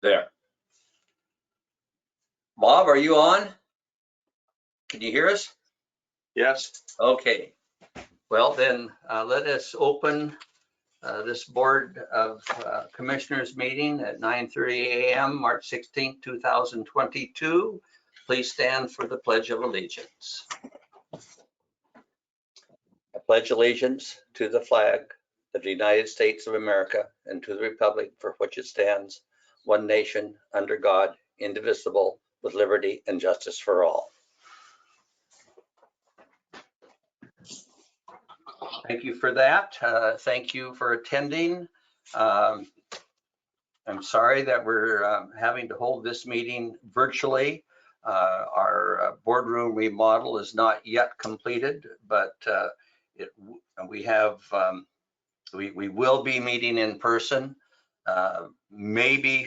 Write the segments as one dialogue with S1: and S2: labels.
S1: There. Bob, are you on? Can you hear us?
S2: Yes.
S1: Okay. Well, then let us open this Board of Commissioners meeting at 9:30 a.m., March 16, 2022. Please stand for the Pledge of Allegiance. I pledge allegiance to the flag of the United States of America and to the republic for which it stands, one nation, under God, indivisible, with liberty and justice for all. Thank you for that. Thank you for attending. I'm sorry that we're having to hold this meeting virtually. Our boardroom remodel is not yet completed, but we will be meeting in person, maybe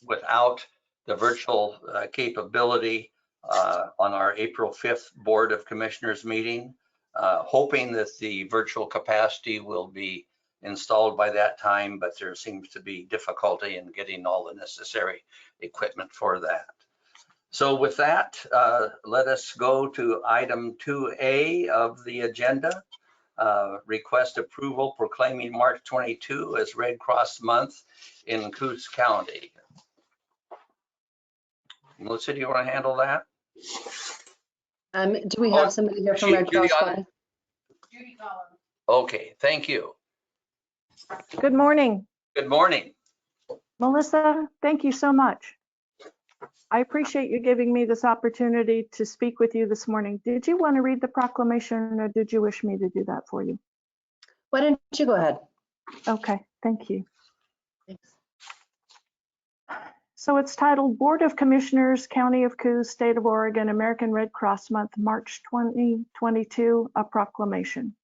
S1: without the virtual capability on our April 5th Board of Commissioners meeting, hoping that the virtual capacity will be installed by that time, but there seems to be difficulty in getting all the necessary equipment for that. So with that, let us go to item 2A of the agenda. Request approval proclaiming March 22 as Red Cross Month in Coos County. Melissa, do you want to handle that?
S3: Do we have somebody here from Red Cross County?
S4: Judy Collins.
S1: Okay, thank you.
S5: Good morning,
S1: Good morning.
S5: Melissa. Thank you so much. I appreciate you giving me this opportunity to speak with you this morning. Did you want to read the proclamation or did you wish me to do that for you?
S3: Why don't you go ahead?
S5: Okay, thank you.
S3: Thanks.
S5: So it's titled Board of Commissioners, County of Coos, State of Oregon, American Red Cross Month, March 2022, a proclamation.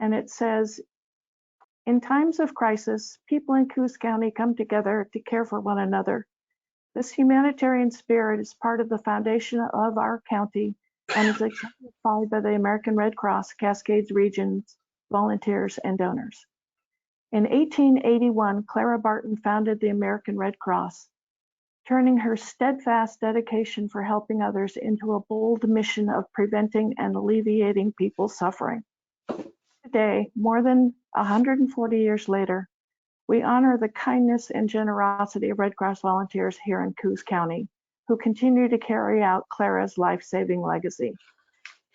S5: And it says, in times of crisis, people in Coos County come together to care for one another. This humanitarian spirit is part of the foundation of our county and is exemplified by the American Red Cross, Cascades Regions, volunteers, and donors. In 1881, Clara Barton founded the American Red Cross, turning her steadfast dedication for helping others into a bold mission of preventing and alleviating people's suffering. Today, more than 140 years later, we honor the kindness and generosity of Red Cross volunteers here in Coos County, who continue to carry out Clara's life-saving legacy.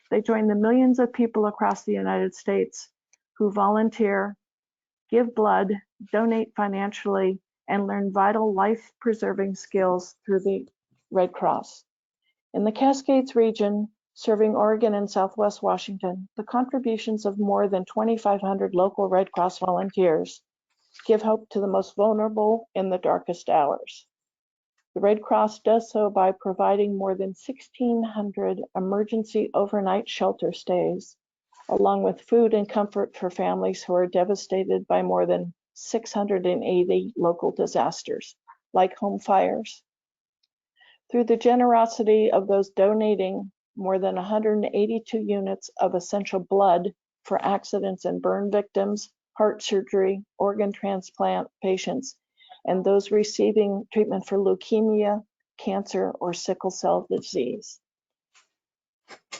S5: They join the millions of people across the United States who volunteer, give blood, donate financially, and learn vital life-preserving skills through the Red Cross. In the Cascades region, serving Oregon and Southwest Washington, the contributions of more than 2,500 local Red Cross volunteers give hope to the most vulnerable in the darkest hours. The Red Cross does so by providing more than 1,600 emergency overnight shelter stays, along with food and comfort for families who are devastated by more than 680 local disasters, like home fires. Through the generosity of those donating more than 182 units of essential blood for accidents and burn victims, heart surgery, organ transplant patients, and those receiving treatment for leukemia, cancer, or sickle cell disease.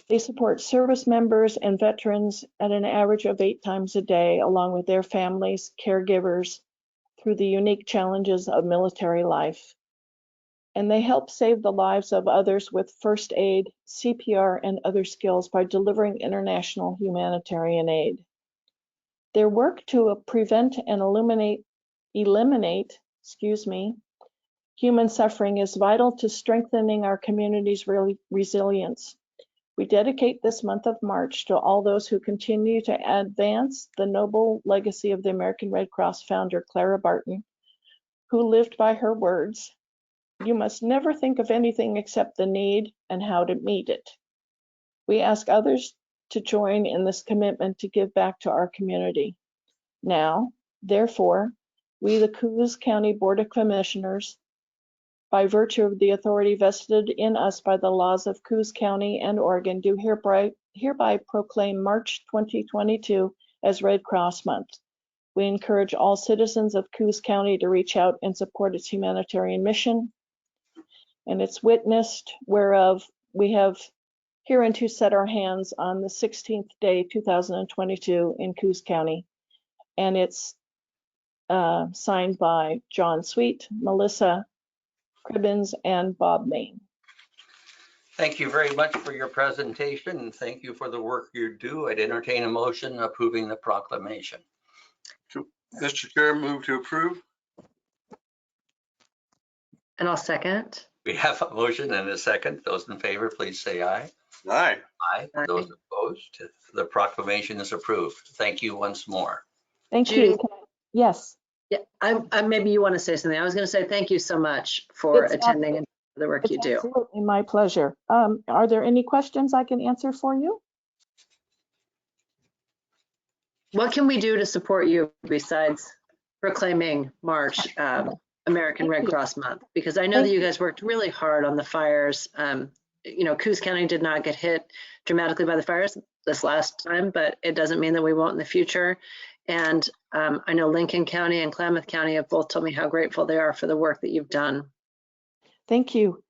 S5: They support service members and veterans at an average of 8 times a day, along with their families, caregivers, through the unique challenges of military life. And they help save the lives of others with first aid, CPR, and other skills by delivering international humanitarian aid. Their work to prevent and eliminate human suffering is vital to strengthening our community's resilience. We dedicate this month of March to all those who continue to advance the noble legacy of the American Red Cross founder, Clara Barton, who lived by her words, "You must never think of anything except the need and how to meet it." We ask others to join in this commitment to give back to our community. Now, therefore, we, the Coos County Board of Commissioners, by virtue of the authority vested in us by the laws of Coos County and Oregon, do hereby proclaim March 2022 as Red Cross Month. We encourage all citizens of Coos County to reach out and support its humanitarian mission. And it's witnessed whereof we have hereunto set our hands on the 16th day, 2022 in Coos County. And it's signed by John Sweet, Melissa Cribbins, and Bob Main.
S1: Thank you very much for your presentation, and thank you for the work you do. I'd entertain a motion approving the proclamation.
S2: Mr. Chair, move to approve.
S3: And I'll second.
S1: We have a motion and a second. Those in favor, please say aye.
S2: Aye.
S1: Aye.
S3: Aye.
S1: Those opposed, the proclamation is approved. Thank you once more.
S5: Thank
S3: Judy?
S5: you. Yes.
S3: Yeah, I maybe you want to say something. I was going to say thank you so much for
S5: It's
S3: attending and the work you
S5: It's
S3: do.
S5: absolutely my pleasure. Are there any questions I can answer for you?
S3: What can we do to support you besides proclaiming March American Red Cross Month? Because I know that you guys worked really hard on the fires. You know, Coos County did not get hit dramatically by the fires this last time, but it doesn't mean that we won't in the future. And I know Lincoln County and Klamath County have both told me how grateful they are for the work that you've done.
S5: Thank you.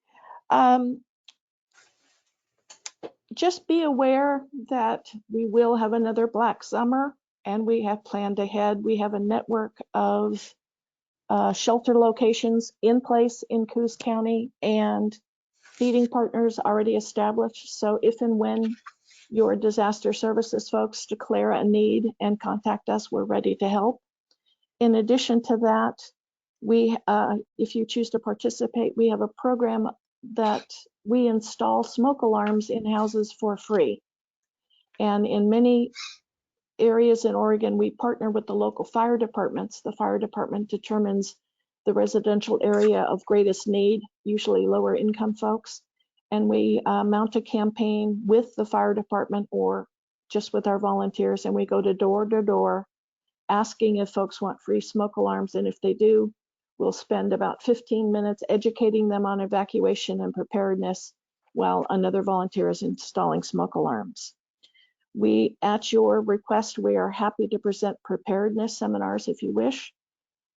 S5: Just be aware that we will have another Black Summer, and we have planned ahead. We have a network of shelter locations in place in Coos County and feeding partners already established. So if and when your disaster services folks declare a need and contact us, we're ready to help. In addition to that, we, if you choose to participate, we have a program that we install smoke alarms in houses for free. And in many areas in Oregon, we partner with the local fire departments. The fire department determines the residential area of greatest need, usually lower income folks. And we mount a campaign with the fire department or just with our volunteers, and we go to door, asking if folks want free smoke alarms. And if they do, we'll spend about 15 minutes educating them on evacuation and preparedness while another volunteer is installing smoke alarms. We, at your request, we are happy to present preparedness seminars if you wish.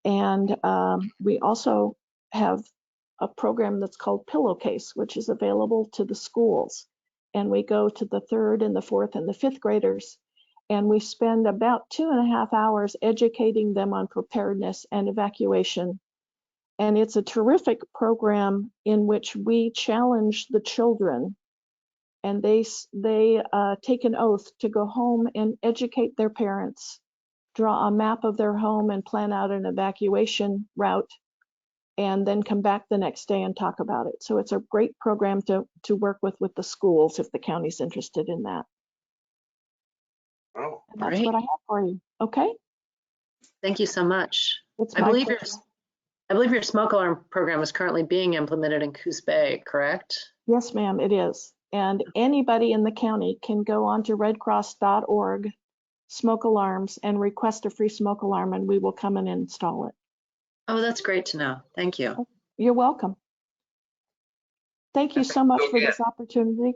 S5: And we also have a program that's called Pillowcase, which is available to the schools. And we go to the 3rd and the 4th and the 5th graders. And we spend about 2.5 hours educating them on preparedness and evacuation. And it's a terrific program in which we challenge the children, and they take an oath to go home and educate their parents, draw a map of their home and plan out an evacuation route, and then come back the next day and talk about it. So it's a great program to work with the schools if the county's interested in that.
S2: Oh,
S5: And that's
S3: Great.
S5: what I have for you. Okay?
S3: Thank you so much.
S5: It's
S3: I
S5: my
S3: believe
S5: pleasure.
S3: your smoke alarm program is currently being implemented in Coos Bay, correct?
S5: Yes, ma'am, it is. And anybody in the county can go on to redcross.org, smoke alarms, and request a free smoke alarm, and we will come and install it.
S3: Oh, that's great to know. Thank you.
S5: You're welcome. Thank you so much for this opportunity.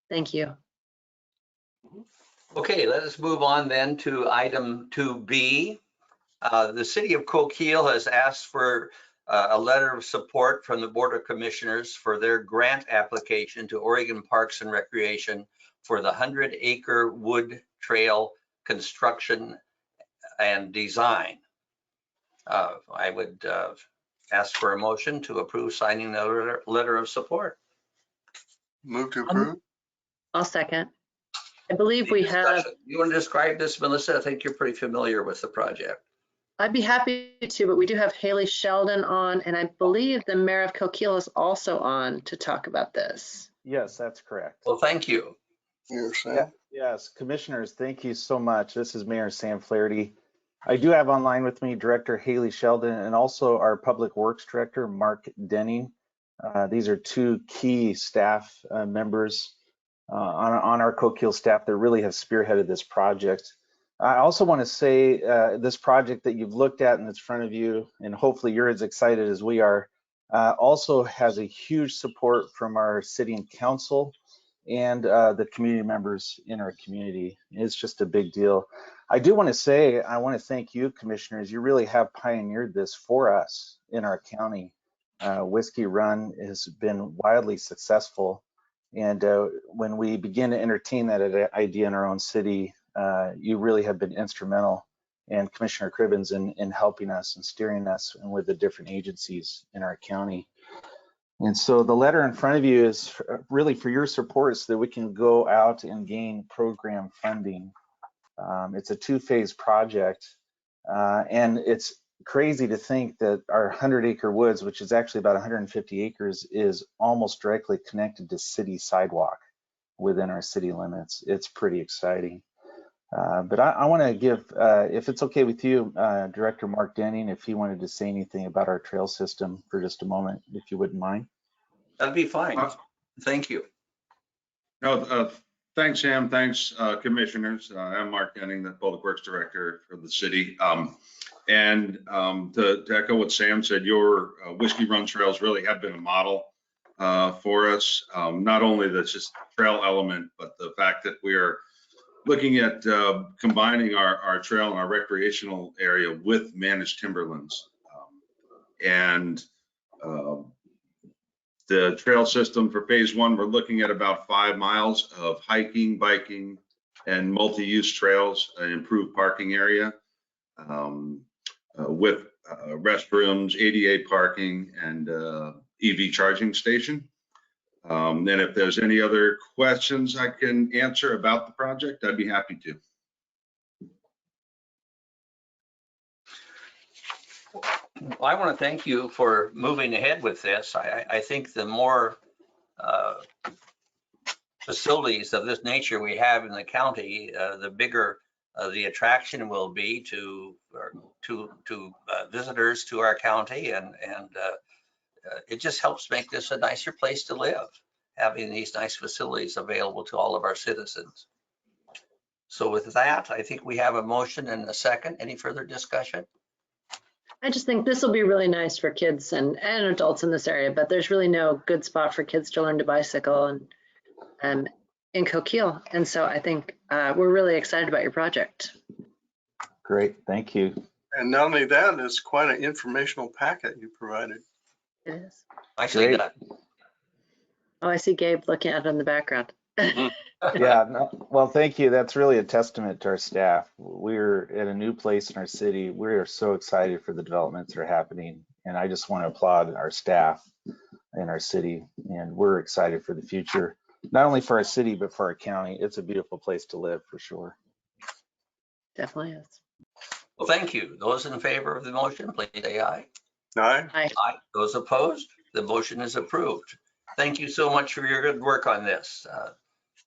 S3: Thank you.
S1: Okay, let us move on then to item 2B. The city of Coquille has asked for a letter of support from the Board of Commissioners for their grant application to Oregon Parks and Recreation for the 100-acre wood trail construction and design. I would ask for a motion to approve signing the letter of support.
S2: move to approve.
S3: I'll second. I believe we have,
S1: You want to describe this, Melissa? I think you're pretty familiar with the project.
S3: I'd be happy to, but we do have Haley Sheldon on, and I believe the mayor of Coquille is also on to talk about this.
S6: Yes, that's correct.
S1: Well, thank you.
S2: You're saying.
S6: Yeah, yes, commissioners, thank you so much. This is Mayor Sam Flaherty. I do have online with me Director Haley Sheldon and also our Public Works Director, Mark Denning. These are two key staff members on our Coquille staff that really have spearheaded this project. I also want to say this project that you've looked at and that's in front of you, and hopefully you're as excited as we are, also has a huge support from our city and council. and the community members in our community. It's just a big deal. I do want to say, I want to thank you, commissioners. You really have pioneered this for us in our county. Whiskey Run has been wildly successful. And when we begin to entertain that idea in our own city, you really have been instrumental, and Commissioner Cribbins in helping us and steering us and with the different agencies in our county. And so the letter in front of you is really for your support so that we can go out and gain program funding. It's a two-phase project, and it's crazy to think that our 100-acre woods, which is actually about 150 acres, is almost directly connected to city sidewalk within our city limits. It's pretty exciting. But I want to give, if it's okay with you, Director Mark Denning, if he wanted to say anything about our trail system for just a moment, if you wouldn't mind.
S1: That'd be fine. Thank you.
S7: No, thanks, Sam. Thanks, commissioners. I'm Mark Denning, the Public Works Director for the city. And to echo what Sam said, your Whiskey Run trails really have been a model for us. Not only the just trail element, but the fact that we are looking at combining our trail and our recreational area with managed timberlands. The trail system for phase one, we're looking at about 5 miles of hiking, biking, and multi-use trails, an improved parking area with restrooms, ADA parking, and EV charging station. And if there's any other questions I can answer about the project, I'd be happy to.
S1: Well, I want to thank you for moving ahead with this. I think the more facilities of this nature we have in the county, the bigger the attraction will be to visitors to our county, and it just helps make this a nicer place to live, having these nice facilities available to all of our citizens. So with that, I think we have a motion and a second. Any further discussion?
S3: I just think this will be really nice for kids and adults in this area, but there's really no good spot for kids to learn to bicycle and in Coquille. And so I think we're really excited about your project.
S6: Great, thank you.
S2: And not only that, it's quite an informational packet you provided.
S3: It is.
S1: Nicely
S6: Great.
S1: done.
S3: Oh, I see Gabe looking at it in the background.
S6: Yeah, no, well, thank you. That's really a testament to our staff. We're at a new place in our city. We are so excited for the developments that are happening. And I just want to applaud our staff in our city. And we're excited for the future, not only for our city, but for our county. It's a beautiful place to live for sure.
S3: Definitely is.
S1: Well, thank you. Those in favor of the motion, please say aye.
S2: Aye.
S3: Hi.
S1: Aye. Those opposed, the motion is approved. Thank you so much for your good work on this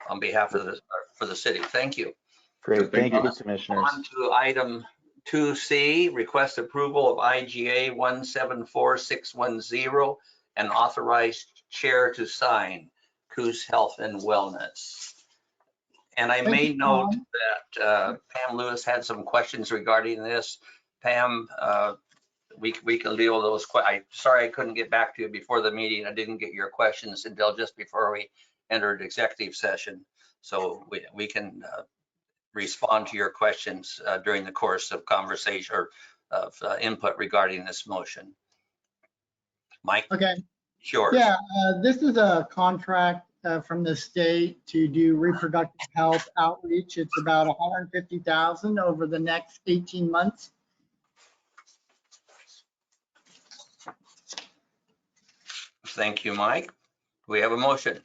S1: on behalf of the city. Thank you.
S6: Great, thank you,
S1: On
S6: commissioners.
S1: to item 2C, request approval of IGA 174610 and authorized chair to sign Coos Health and Wellness. And I may note that Pam Lewis had some questions regarding this. Pam, we can deal with those. Sorry I couldn't get back to you before the meeting. I didn't get your questions until just before we entered executive session. So we can respond to your questions during the course of conversation or of input regarding this motion. Mike?
S8: Okay,
S1: Sure.
S8: yeah, this is a contract from the state to do reproductive health outreach. It's about $150,000 over the next 18 months.
S1: Thank you, Mike. We have a motion.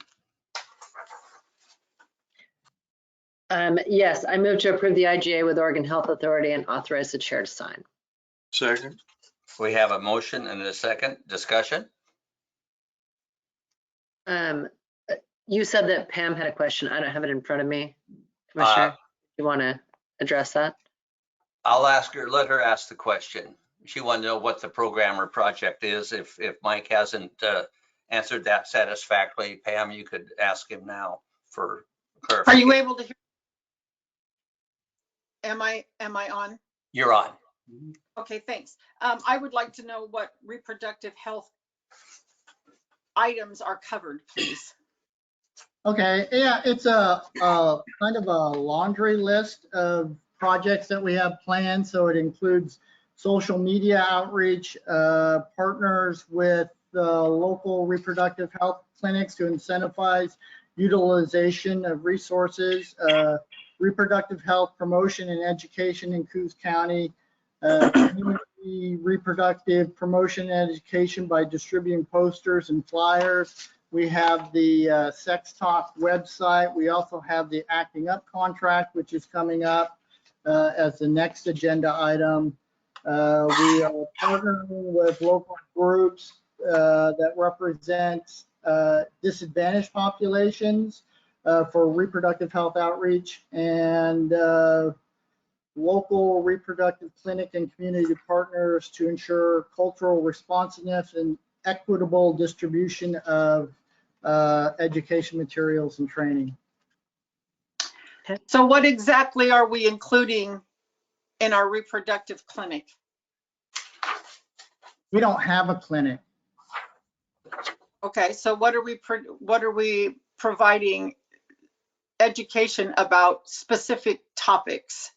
S3: Yes, I move to approve the IGA with Oregon Health Authority and authorize the chair to sign.
S2: Second.
S1: We have a motion and a second. Discussion?
S3: You said that Pam had a question. I don't have it in front of me. Commissioner, you want to address that?
S1: I'll ask her, let her ask the question. She wanted to know what the program or project is. If Mike hasn't answered that satisfactorily, Pam, you could ask him now for clarification.
S4: Are you able to hear? Am I on?
S1: You're on.
S4: Okay, thanks. I would like to know what reproductive health items are covered, please.
S8: Okay, yeah, it's a kind of a laundry list of projects that we have planned. So it includes social media outreach, partners with local reproductive health clinics to incentivize utilization of resources, reproductive health promotion and education in Coos County, community reproductive promotion and education by distributing posters and flyers. We have the Sex Talk website. We also have the Acting Up contract, which is coming up as the next agenda item. We are partnering with local groups that represent disadvantaged populations for reproductive health outreach, and local reproductive clinic and community partners to ensure cultural responsiveness and equitable distribution of education materials and training.
S4: So what exactly are we including in our reproductive clinic?
S8: We don't have a clinic.
S4: Okay, so what are we providing education about specific topics?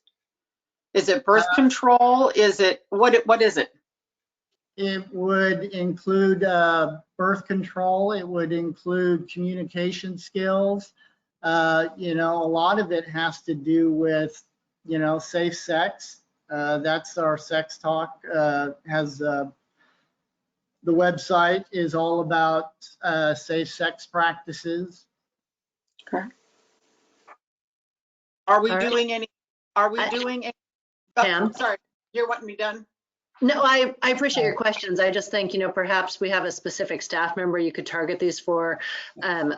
S4: Is it birth control? Is it, what is it?
S8: It would include birth control. It would include communication skills. You know, a lot of it has to do with, you know, safe sex. That's our Sex Talk. The website is all about safe sex practices.
S4: Okay. Are we
S3: All right.
S4: doing any,
S3: Pam?
S4: sorry, you're wanting me done?
S3: No, I appreciate your questions. I just think, you know, perhaps we have a specific staff member you could target these for.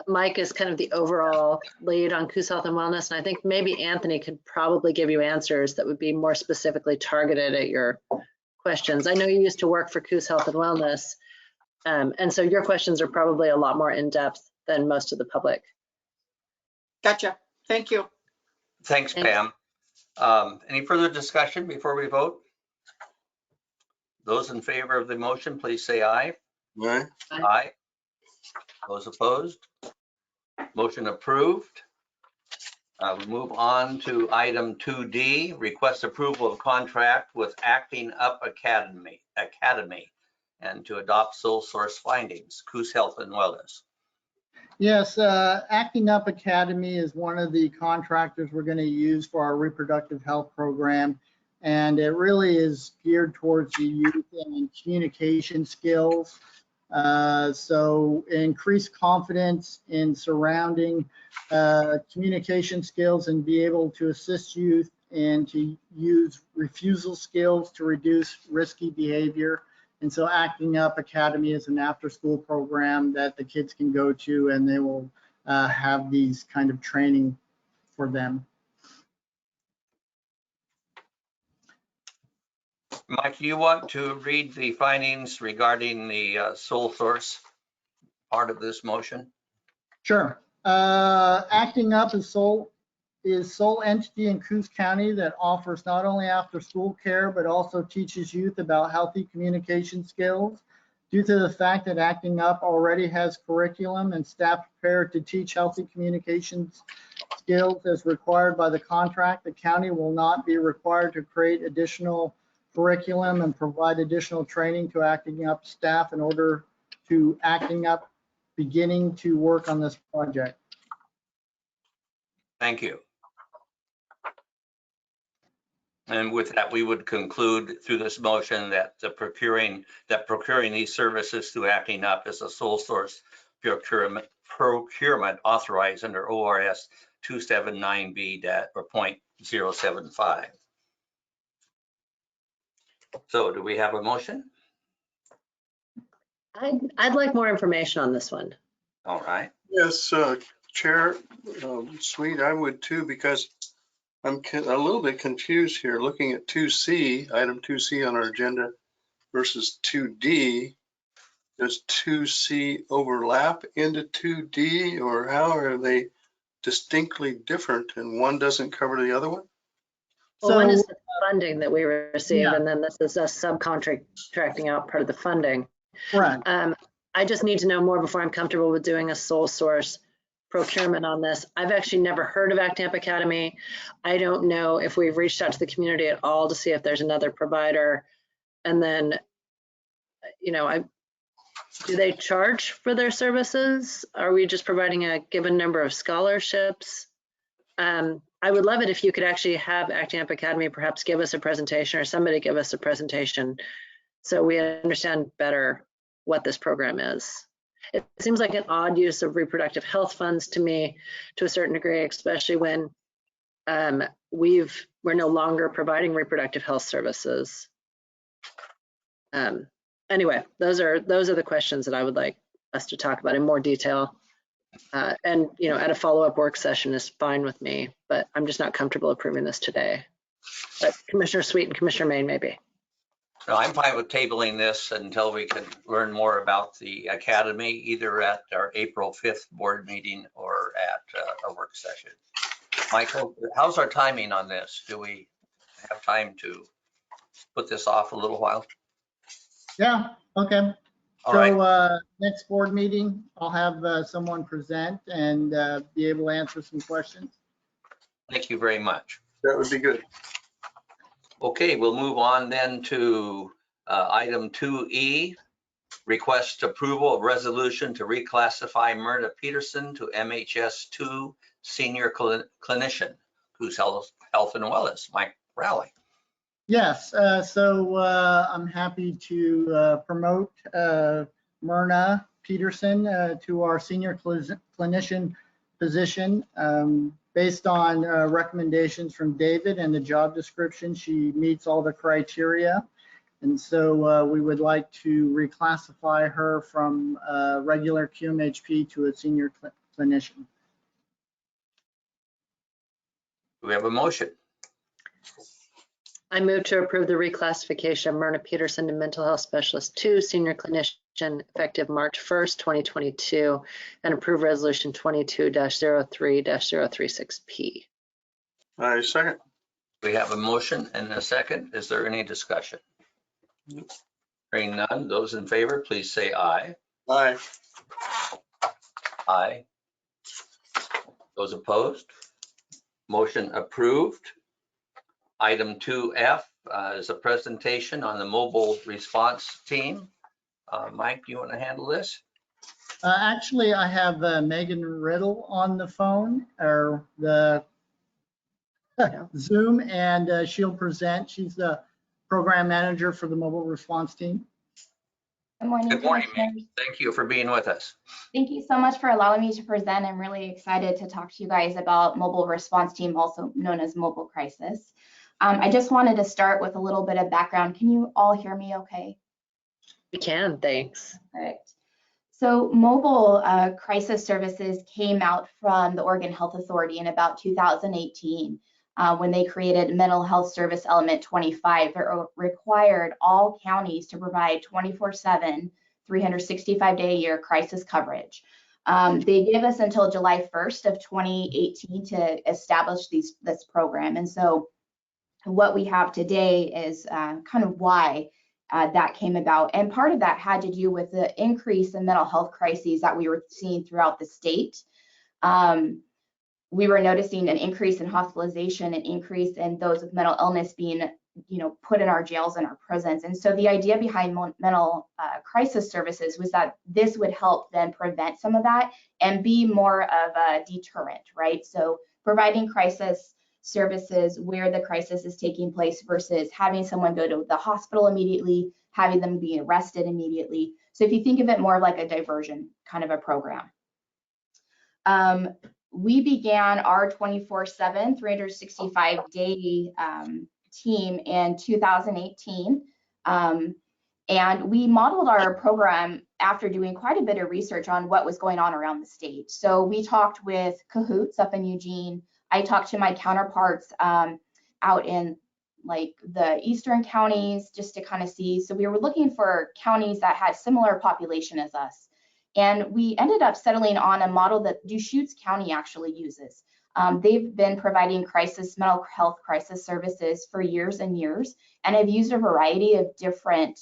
S3: Mike is kind of the overall lead on Coos Health and Wellness, and I think maybe Anthony could probably give you answers that would be more specifically targeted at your questions. I know you used to work for Coos Health and Wellness, and so your questions are probably a lot more in-depth than most of the public.
S4: Gotcha. Thank you.
S1: Thanks,
S3: Thanks.
S1: Pam. Any further discussion before we vote? Those in favor of the motion, please say aye.
S2: Right?
S1: Aye. Those opposed? Motion approved. We move on to item 2D, request approval of contract with Acting Up Academy, and to adopt sole source findings, Coos Health and Wellness.
S8: Yes, Acting Up Academy is one of the contractors we're going to use for our reproductive health program. And it really is geared towards the youth and communication skills. So increase confidence in surrounding communication skills and be able to assist youth and to use refusal skills to reduce risky behavior. And so Acting Up Academy is an after-school program that the kids can go to, and they will have these kind of training for them.
S1: Mike, do you want to read the findings regarding the sole source part of this motion?
S8: Sure. Acting Up is sole entity in Coos County that offers not only after-school care, but also teaches youth about healthy communication skills. Due to the fact that Acting Up already has curriculum and staff prepared to teach healthy communications skills as required by the contract, the county will not be required to create additional curriculum and provide additional training to Acting Up staff in order to Acting Up beginning to work on this project.
S1: Thank you. And with that, we would conclude through this motion that procuring these services through Acting Up is a sole source procurement authorized under ORS 279B.075. So do we have a motion?
S3: I'd like more information on this one.
S1: All right.
S2: Yes, Chair, Sweet, I would too, because I'm a little bit confused here looking at 2C, item 2C on our agenda versus 2D. Does 2C overlap into 2D, or how are they distinctly different and one doesn't cover the other one?
S3: Well, one is the funding that we receive,
S8: Yeah.
S3: and then this is us subcontracting out part of the funding.
S8: Correct.
S3: I just need to know more before I'm comfortable with doing a sole source procurement on this. I've actually never heard of ACTAMP Academy. I don't know if we've reached out to the community at all to see if there's another provider. And then, you know, do they charge for their services? Are we just providing a given number of scholarships? I would love it if you could actually have ACTAMP Academy perhaps give us a presentation, or somebody give us a presentation so we understand better what this program is. It seems like an odd use of reproductive health funds to me, to a certain degree, especially when we're no longer providing reproductive health services. Anyway, those are the questions that I would like us to talk about in more detail. And, you know, at a follow-up work session is fine with me, but I'm just not comfortable approving this today. But Commissioner Sweet and Commissioner Main maybe.
S1: No, I'm fine with tabling this until we can learn more about the academy, either at our April 5th board meeting or at a work session. Michael, how's our timing on this? Do we have time to put this off a little while?
S8: Yeah, okay.
S1: All right.
S8: So next board meeting, I'll have someone present and be able to answer some questions.
S1: Thank you very much.
S2: That would be good.
S1: Okay, we'll move on then to item 2E, request approval of resolution to reclassify Myrna Peterson to MHS2 senior clinician, who's health and wellness. Mike Rowley.
S8: Yes, so I'm happy to promote Myrna Peterson to our senior clinician position. Based on recommendations from David and the job description, she meets all the criteria. And so we would like to reclassify her from regular QMHP to a senior clinician.
S1: Do we have a motion?
S3: I move to approve the reclassification of Myrna Peterson to mental health specialist 2 senior clinician effective March 1st, 2022, and approve resolution 22-03-036P.
S2: I second.
S1: We have a motion and a second. Is there any discussion? Hearing none, those in favor, please say aye.
S2: Aye.
S1: Aye. Those opposed? Motion approved. Item 2F is a presentation on the mobile response team. Mike, do you want to handle this?
S8: Actually, I have Megan Riddle on the phone or the Zoom, and she'll present. She's the program manager for the mobile response team.
S9: Good morning.
S1: Good morning, Megan. Thank you for being with us.
S9: Thank you so much for allowing me to present. I'm really excited to talk to you guys about mobile response team, also known as mobile crisis. I just wanted to start with a little bit of background. Can you all hear me okay?
S3: We can, thanks.
S9: Perfect. So mobile crisis services came out from the Oregon Health Authority in about 2018 when they created Mental Health Service Element 25 that required all counties to provide 24/7, 365-day-a-year crisis coverage. They gave us until July 1st of 2018 to establish this program. And so what we have today is kind of why that came about. And part of that had to do with the increase in mental health crises that we were seeing throughout the state. We were noticing an increase in hospitalization, an increase in those with mental illness being, put in our jails and our prisons. And so the idea behind mental crisis services was that this would help then prevent some of that and be more of a deterrent, right? So providing crisis services where the crisis is taking place versus having someone go to the hospital immediately, having them be arrested immediately. So if you think of it more like a diversion kind of a program. We began our 24/7, 365-day team in 2018. And we modeled our program after doing quite a bit of research on what was going on around the state. So we talked with Cahoots up in Eugene. I talked to my counterparts out in like the eastern counties just to kind of see. So we were looking for counties that had similar population as us. And we ended up settling on a model that Deschutes County actually uses. They've been providing mental health crisis services for years and years, and have used a variety of different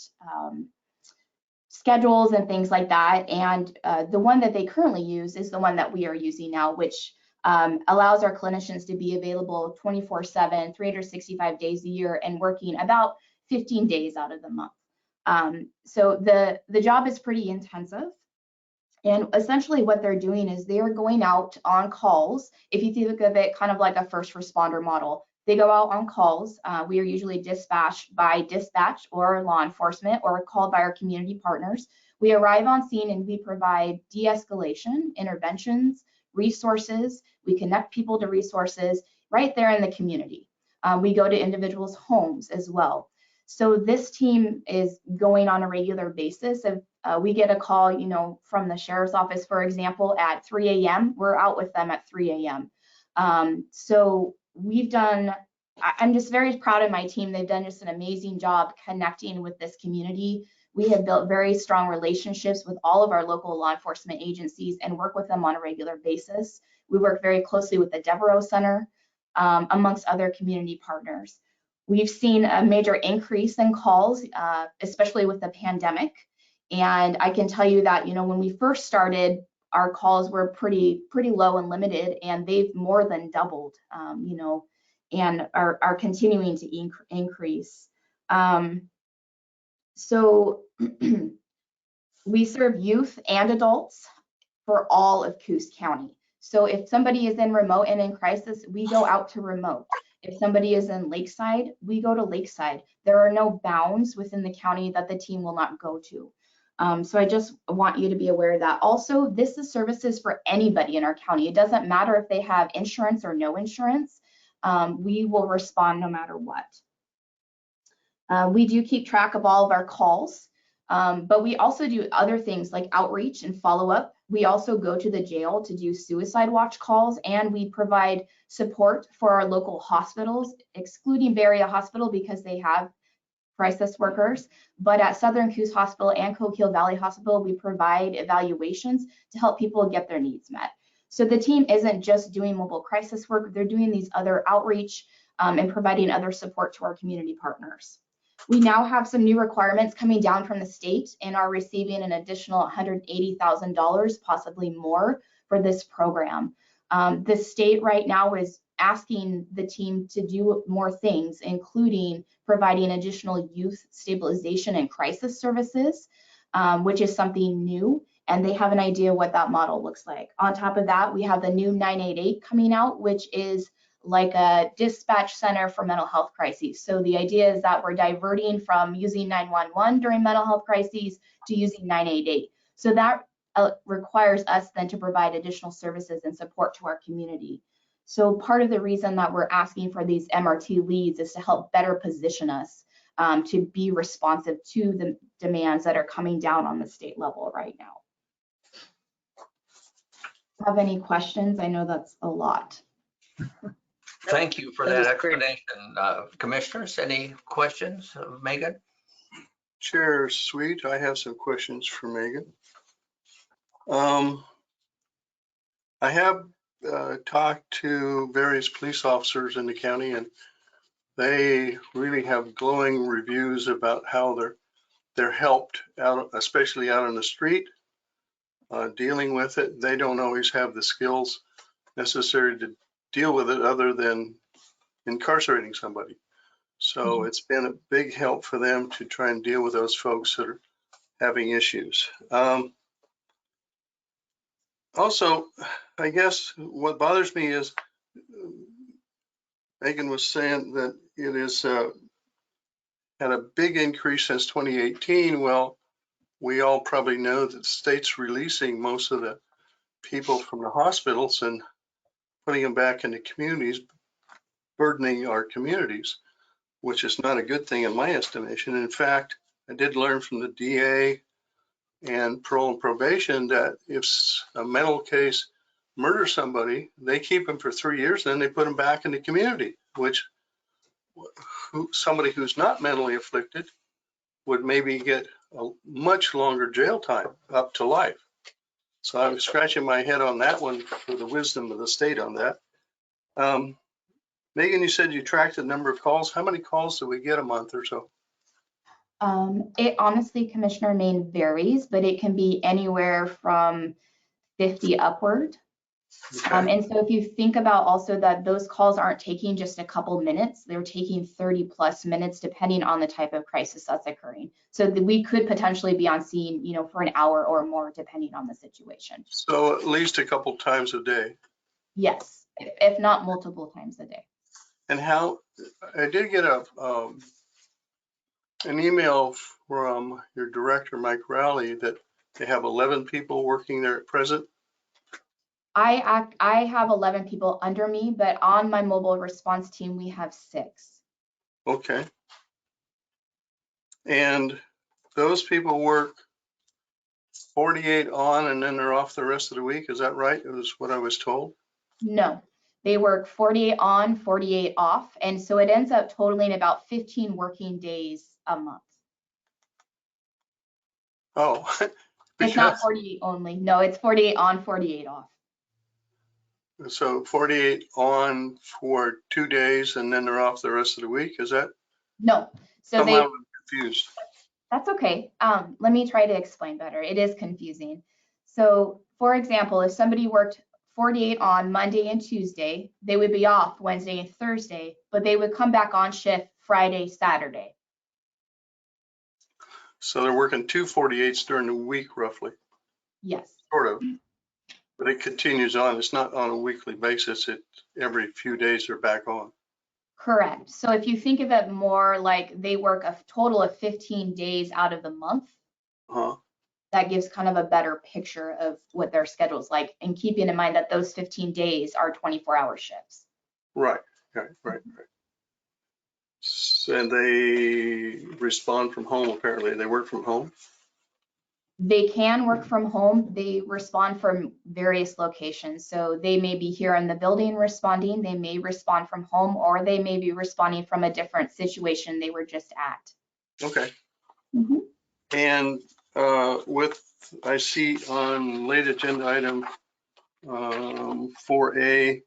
S9: schedules and things like that. And the one that they currently use is the one that we are using now, which allows our clinicians to be available 24/7, 365 days a year, and working about 15 days out of the month. So the job is pretty intensive. And essentially what they're doing is they are going out on calls. If you think of it kind of like a first responder model, they go out on calls. We are usually dispatched by dispatch or law enforcement or called by our community partners. We arrive on scene and we provide de-escalation, interventions, resources. We connect people to resources right there in the community. We go to individuals' homes as well. So this team is going on a regular basis. If we get a call, you know, from the sheriff's office, for example, at 3 a.m., we're out with them at 3 a.m. So we've done, I'm just very proud of my team. They've done just an amazing job connecting with this community. We have built very strong relationships with all of our local law enforcement agencies and work with them on a regular basis. We work very closely with the Devereaux Center, amongst other community partners. We've seen a major increase in calls, especially with the pandemic. And I can tell you that, you know, when we first started, our calls were pretty low and limited, and they've more than doubled, you know, and are continuing to increase. So we serve youth and adults for all of Coos County. So if somebody is in remote and in crisis, we go out to remote. If somebody is in Lakeside, we go to Lakeside. There are no bounds within the county that the team will not go to. So I just want you to be aware of that. Also, this is services for anybody in our county. It doesn't matter if they have insurance or no insurance. We will respond no matter what. We do keep track of all of our calls, but we also do other things like outreach and follow-up. We also go to the jail to do suicide watch calls, and we provide support for our local hospitals, excluding Berea Hospital because they have crisis workers. But at Southern Coos Hospital and Coquille Valley Hospital, we provide evaluations to help people get their needs met. So the team isn't just doing mobile crisis work, they're doing these other outreach and providing other support to our community partners. We now have some new requirements coming down from the state and are receiving an additional $180,000, possibly more, for this program. The state right now is asking the team to do more things, including providing additional youth stabilization and crisis services, which is something new, and they have an idea what that model looks like. On top of that, we have the new 988 coming out, which is like a dispatch center for mental health crises. So the idea is that we're diverting from using 911 during mental health crises to using 988. So that requires us then to provide additional services and support to our community. So part of the reason that we're asking for these MRT leads is to help better position us to be responsive to the demands that are coming down on the state level right now. Have any questions? I know that's a lot.
S1: Thank you for that explanation. Commissioners, any questions of Megan?
S2: Chair Sweet, I have some questions for Megan. I have talked to various police officers in the county, and they really have glowing reviews about how they're helped out, especially out on the street, dealing with it. They don't always have the skills necessary to deal with it other than incarcerating somebody. So it's been a big help for them to try and deal with those folks that are having issues. Also, I guess what bothers me is Megan was saying that it is had a big increase since 2018. Well, we all probably know that the state's releasing most of the people from the hospitals and putting them back into communities, burdening our communities, which is not a good thing in my estimation. In fact, I did learn from the DA and parole and probation that if a mental case murders somebody, they keep them for 3 years, then they put them back in the community, which somebody who's not mentally afflicted would maybe get a much longer jail time, up to life. So I was scratching my head on that one for the wisdom of the state on that. Megan, you said you tracked the number of calls. How many calls do we get a month or so?
S9: It honestly, Commissioner Main, varies, but it can be anywhere from 50 upward.
S2: Okay.
S9: And so if you think about also that those calls aren't taking just a couple minutes, they're taking 30+ minutes depending on the type of crisis that's occurring. So we could potentially be on scene, you know, for an hour or more depending on the situation.
S2: So at least a couple times a day.
S9: Yes, if not multiple times a day.
S2: And how, I did get an email from your director, Mike Rowley, that they have 11 people working there at present.
S9: I have 11 people under me, but on my mobile response team, we have 6.
S2: Okay. And those people work 48 on and then they're off the rest of the week. Is that right? It was what I was told.
S9: No, they work 48 on, 48 off. And so it ends up totaling about 15 working days a month.
S2: Oh,
S9: It's not 48 only. No, it's 48 on, 48 off.
S2: so 48 on for 2 days and then they're off the rest of the week. Is that?
S9: No, so
S2: Somehow
S9: they,
S2: I'm confused.
S9: that's okay. Let me try to explain better. It is confusing. So for example, if somebody worked 48 on Monday and Tuesday, they would be off Wednesday and Thursday, but they would come back on shift Friday, Saturday.
S2: So they're working 2 48s during the week roughly,
S9: Yes.
S2: sort of. But it continues on. It's not on a weekly basis. It every few days they're back on.
S9: Correct. So if you think of it more like they work a total of 15 days out of the month,
S2: Uh-huh.
S9: that gives kind of a better picture of what their schedule's like, and keeping in mind that those 15 days are 24-hour shifts.
S2: Right. And they respond from home, apparently. They work from home.
S9: They can work from home. They respond from various locations. So they may be here in the building responding, they may respond from home, or they may be responding from a different situation they were just at.
S2: Okay.
S9: Mhm.
S2: And I see on late agenda item 4A,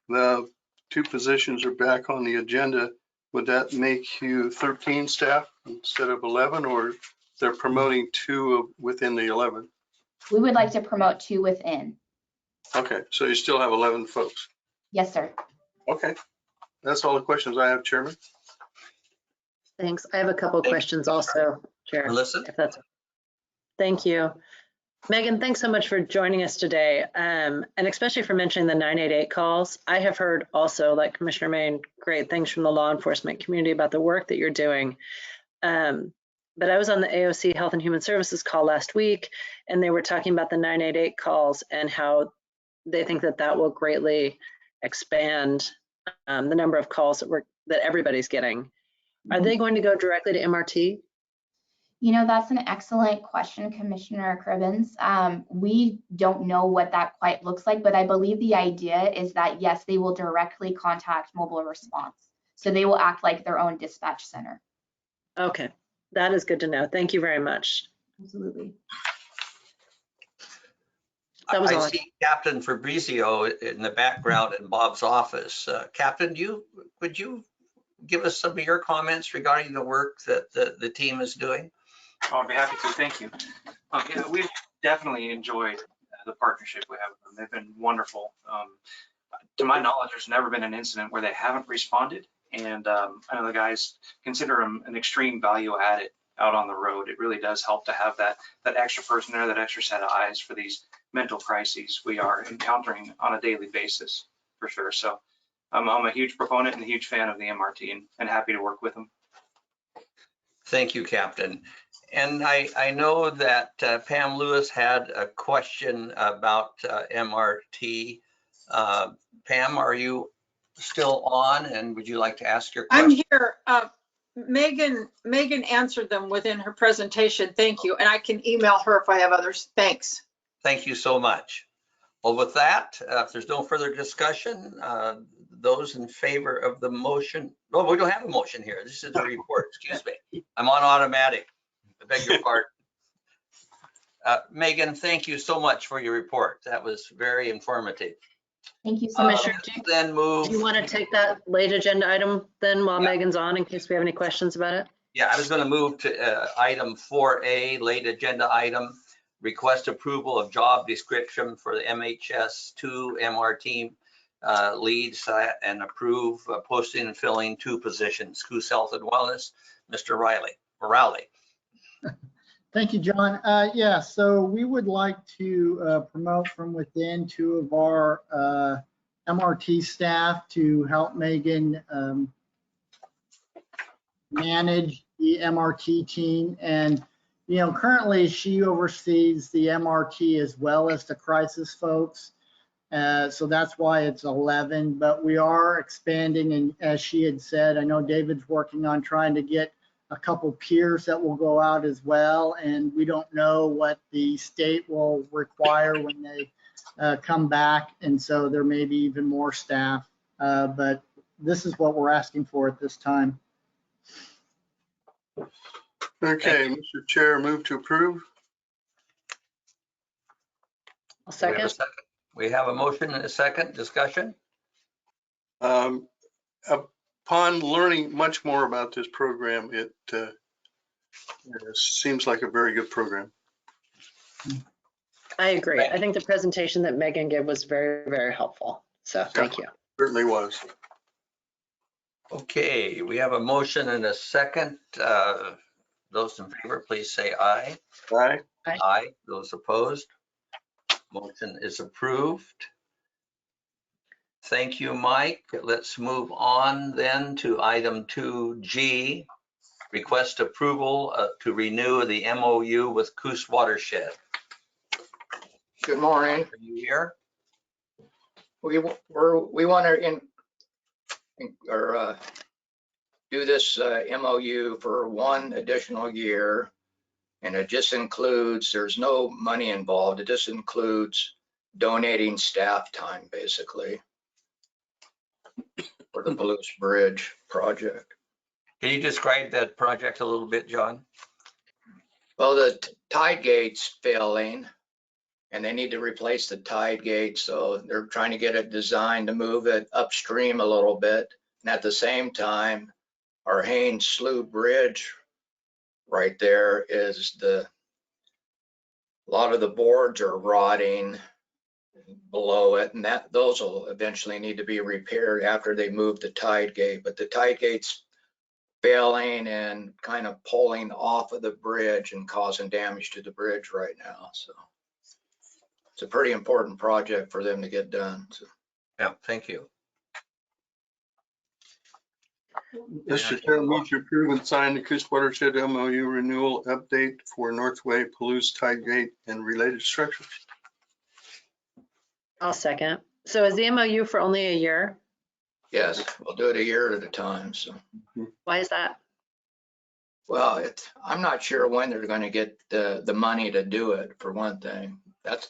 S2: the 2 positions are back on the agenda. Would that make you 13 staff instead of 11, or they're promoting 2 within the 11?
S9: We would like to promote 2 within.
S2: Okay, so you still have 11 folks.
S9: Yes, sir.
S2: Okay, that's all the questions I have, Chairman.
S3: Thanks. I have a couple questions also, Chair.
S1: Melissa?
S3: If that's, thank you. Megan, thanks so much for joining us today, and especially for mentioning the 988 calls. I have heard also, like Commissioner Main, great things from the law enforcement community about the work that you're doing. But I was on the AOC Health and Human Services call last week, and they were talking about the 988 calls and how they think that that will greatly expand the number of calls that everybody's getting. Are they going to go directly to MRT?
S9: You know, that's an excellent question, Commissioner Cribbins. We don't know what that quite looks like, but I believe the idea is that, yes, they will directly contact mobile response. So they will act like their own dispatch center.
S3: Okay, that is good to know. Thank you very much.
S9: Absolutely.
S3: That was
S1: I
S3: all.
S1: see Captain Fabrizio in the background in Bob's office. Captain, would you give us some of your comments regarding the work that the team is doing?
S10: Oh, I'd be happy to. Thank you. Yeah, we've definitely enjoyed the partnership we have with them. They've been wonderful. To my knowledge, there's never been an incident where they haven't responded. And I know the guys consider them an extreme value added out on the road. It really does help to have that extra person there, that extra set of eyes for these mental crises we are encountering on a daily basis, for sure. So I'm a huge proponent and a huge fan of the MRT and happy to work with them.
S1: Thank you, Captain. And I know that Pam Lewis had a question about MRT. Pam, are you still on, and would you like to ask your question?
S4: I'm here. Megan answered them within her presentation. Thank you. And I can email her if I have others. Thanks.
S1: Thank you so much. Well, with that, if there's no further discussion, those in favor of the motion, no, we don't have a motion here. This is a report, excuse me. I'm on automatic. I beg your pardon. Megan, thank you so much for your report. That was very informative.
S9: Thank you so much.
S3: Commissioner,
S1: Then move.
S3: do you want to take that late agenda item then while
S1: Yeah.
S3: Megan's on in case we have any questions about it?
S1: Yeah, I was going to move to item 4A, late agenda item, request approval of job description for the MHS2 MRT leads and approve posting and filling 2 positions, Coos Health and Wellness, Mr. Rowley.
S8: Thank you, John. Yeah, so we would like to promote from within 2 of our MRT staff to help Megan manage the MRT team. And, you know, currently she oversees the MRT as well as the crisis folks. So that's why it's 11, but we are expanding. And as she had said, I know David's working on trying to get a couple peers that will go out as well. And we don't know what the state will require when they come back. And so there may be even more staff, but this is what we're asking for at this time.
S2: Okay, Mr. Chair, move to approve.
S3: I'll
S1: We have a
S3: second.
S1: second. We have a motion and a second. Discussion?
S2: Upon learning much more about this program, it seems like a very good program.
S3: I agree. I think the presentation that Megan gave was very, very helpful. So thank you.
S2: Certainly was.
S1: Okay, we have a motion and a second. Those in favor, please say aye.
S2: Aye.
S1: Aye. Those opposed? Motion is approved. Thank you, Mike. Let's move on then to item 2G, request approval to renew the MOU with Coos Watershed.
S11: Good morning.
S1: Are you here?
S11: We want to do this MOU for 1 additional year, and it just includes, there's no money involved. It just includes donating staff time, basically, for the Palouse Bridge project.
S1: Can you describe that project a little bit, John?
S11: Well, the tide gate's failing, and they need to replace the tide gate, so they're trying to get it designed to move it upstream a little bit. And at the same time, our Haynes Slough Bridge right there is a lot of the boards are rotting below it, and those will eventually need to be repaired after they move the tide gate. But the tide gate's failing and kind of pulling off of the bridge and causing damage to the bridge right now. So it's a pretty important project for them to get done. So.
S1: Yeah, thank you.
S2: Mr. Chair, move to approve and sign the Coos Watershed MOU renewal update for Northway, Palouse, Tide Gate, and related structures.
S3: I'll second. So is the MOU for only a year?
S11: Yes, we'll do it a year at a time. So.
S3: Why is that?
S11: Well, I'm not sure when they're going to get the money to do it, for one thing.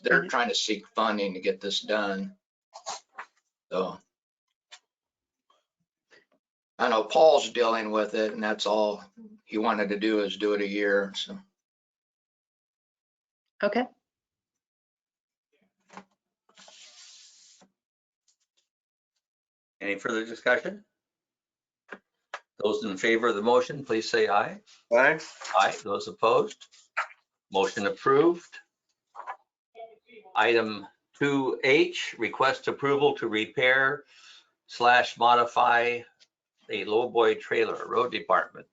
S11: They're trying to seek funding to get this done. So I know Paul's dealing with it, and that's all he wanted to do is do it a year. So.
S3: Okay.
S1: Any further discussion? Those in favor of the motion, please say aye.
S2: Aye.
S1: Aye. Those opposed? Motion approved. Item 2H, request approval to repair/modify a lowboy trailer, road department.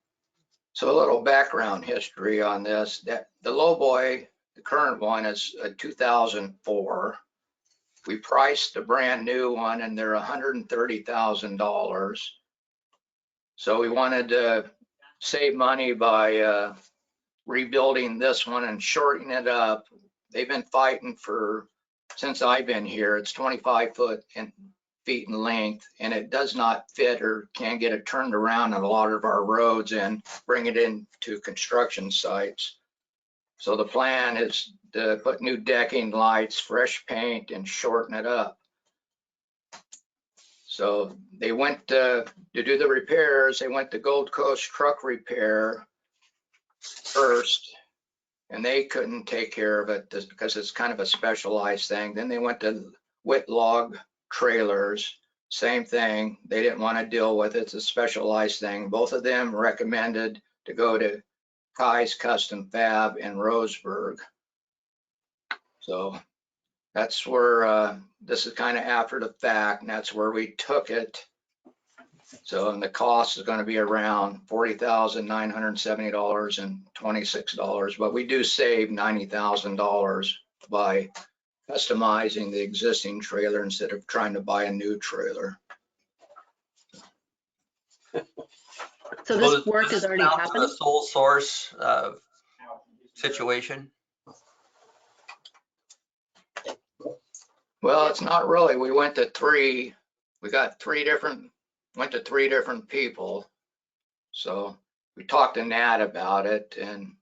S11: So a little background history on this. That the lowboy, the current one, is a 2004. We priced a brand new one, and they're $130,000. So we wanted to save money by rebuilding this one and shortening it up. They've been fighting since I've been here. It's 25 feet in length, and it does not fit or can't get it turned around on a lot of our roads and bring it into construction sites. So the plan is to put new decking, lights, fresh paint, and shorten it up. So they went to do the repairs. They went to Gold Coast Truck Repair first, and they couldn't take care of it because it's kind of a specialized thing. Then they went to Whitlock Trailers, same thing. They didn't want to deal with it. It's a specialized thing. Both of them recommended to go to Kai's Custom Fab in Roseburg. So that's where, this is kind of after the fact, and that's where we took it. So, and the cost is going to be around $40,970.26, but we do save $90,000 by customizing the existing trailer instead of trying to buy a new trailer.
S3: So this work
S1: does
S3: is already
S1: count to
S3: happening?
S1: the sole source situation?
S11: Well, it's not really. We went to went to three different people. So we talked to Nat about it, and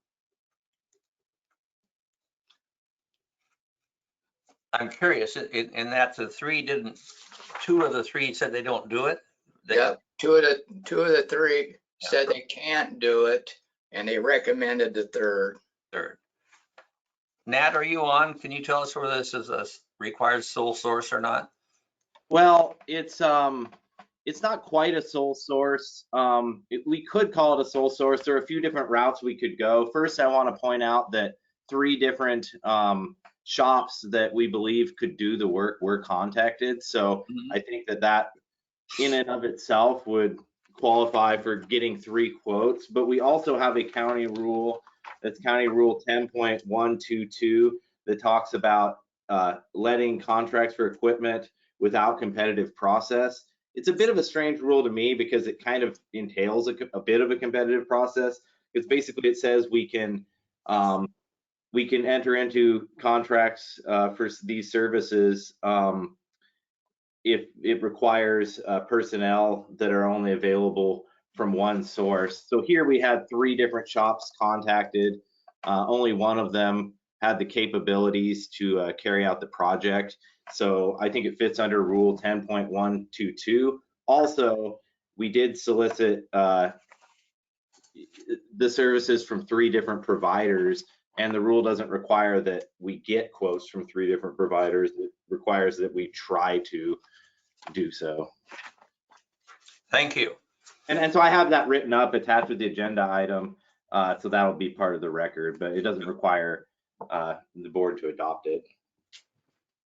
S1: I'm curious, in that the three didn't, two of the three said they don't do it?
S11: yeah, two of the three said they can't do it, and they recommended the third.
S1: Nat, are you on? Can you tell us whether this is a required sole source or not?
S12: Well, it's not quite a sole source. We could call it a sole source. There are a few different routes we could go. First, I want to point out that 3 different shops that we believe could do the work were contacted. So I think that in and of itself would qualify for getting 3 quotes. But we also have a county rule, that's County Rule 10.122, that talks about letting contracts for equipment without competitive process. It's a bit of a strange rule to me because it kind of entails a bit of a competitive process. Because basically it says we can enter into contracts for these services if it requires personnel that are only available from one source. So here we had 3 different shops contacted. Only one of them had the capabilities to carry out the project. So I think it fits under Rule 10.122. Also, we did solicit the services from 3 different providers, and the rule doesn't require that we get quotes from 3 different providers. It requires that we try to do so.
S1: Thank you.
S12: And so I have that written up, attached with the agenda item, so that'll be part of the record, but it doesn't require the board to adopt it.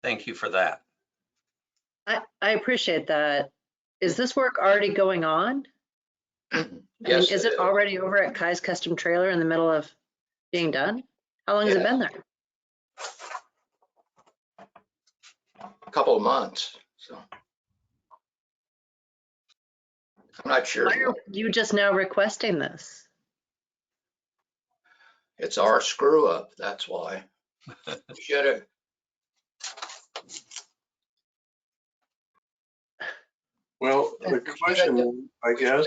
S1: Thank you for that.
S3: I appreciate that. Is this work already going on?
S11: Yes,
S3: is it already over at Kai's Custom Trailer in the middle of being done? How long has it been there?
S11: a couple of months. So I'm not sure.
S3: Why are you just now requesting this?
S11: It's our screw up. That's why. We should have.
S2: Well, the question, I guess,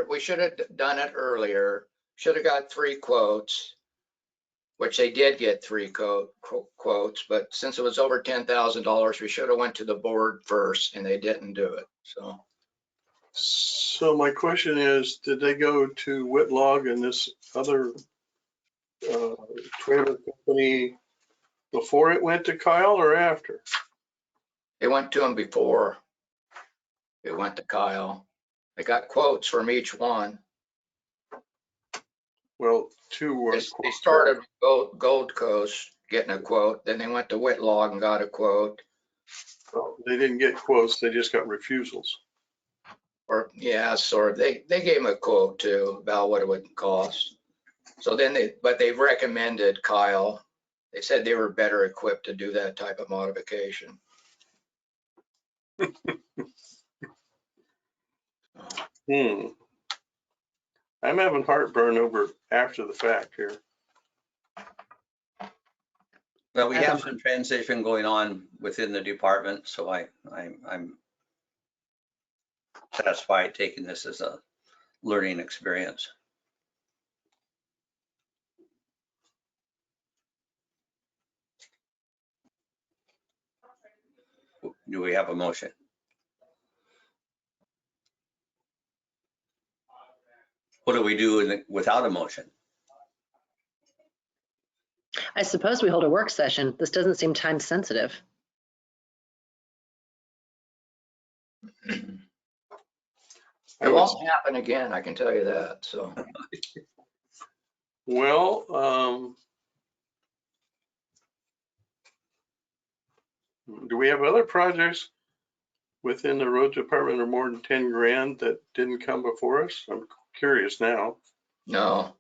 S11: We should have done it earlier. Should have got 3 quotes, which they did get 3 quotes, but since it was over $10,000, we should have went to the board first, and they didn't do it.
S2: so my question is, did they go to Whitlock and this other trailer company before it went to Kyle or after?
S11: It went to them before it went to Kyle. They got quotes from each one.
S2: Well, 2 were.
S11: They started Gold Coast getting a quote, then they went to Whitlock and got a quote.
S2: Well, they didn't get quotes, they just got refusals.
S11: Or yeah, sort of. They gave them a quote too about what it would cost. So then but they recommended Kyle. They said they were better equipped to do that type of modification.
S2: I'm having heartburn over after the fact here.
S1: Well, we have some transition going on within the department, so I'm satisfied taking this as a learning experience. Do we have a motion? What do we do without a motion?
S3: I suppose we hold a work session. This doesn't seem time sensitive.
S11: It won't happen again, I can tell you that. So
S2: Well, do we have other projects within the road department that are more than 10 grand that didn't come before us? I'm curious now.
S11: No,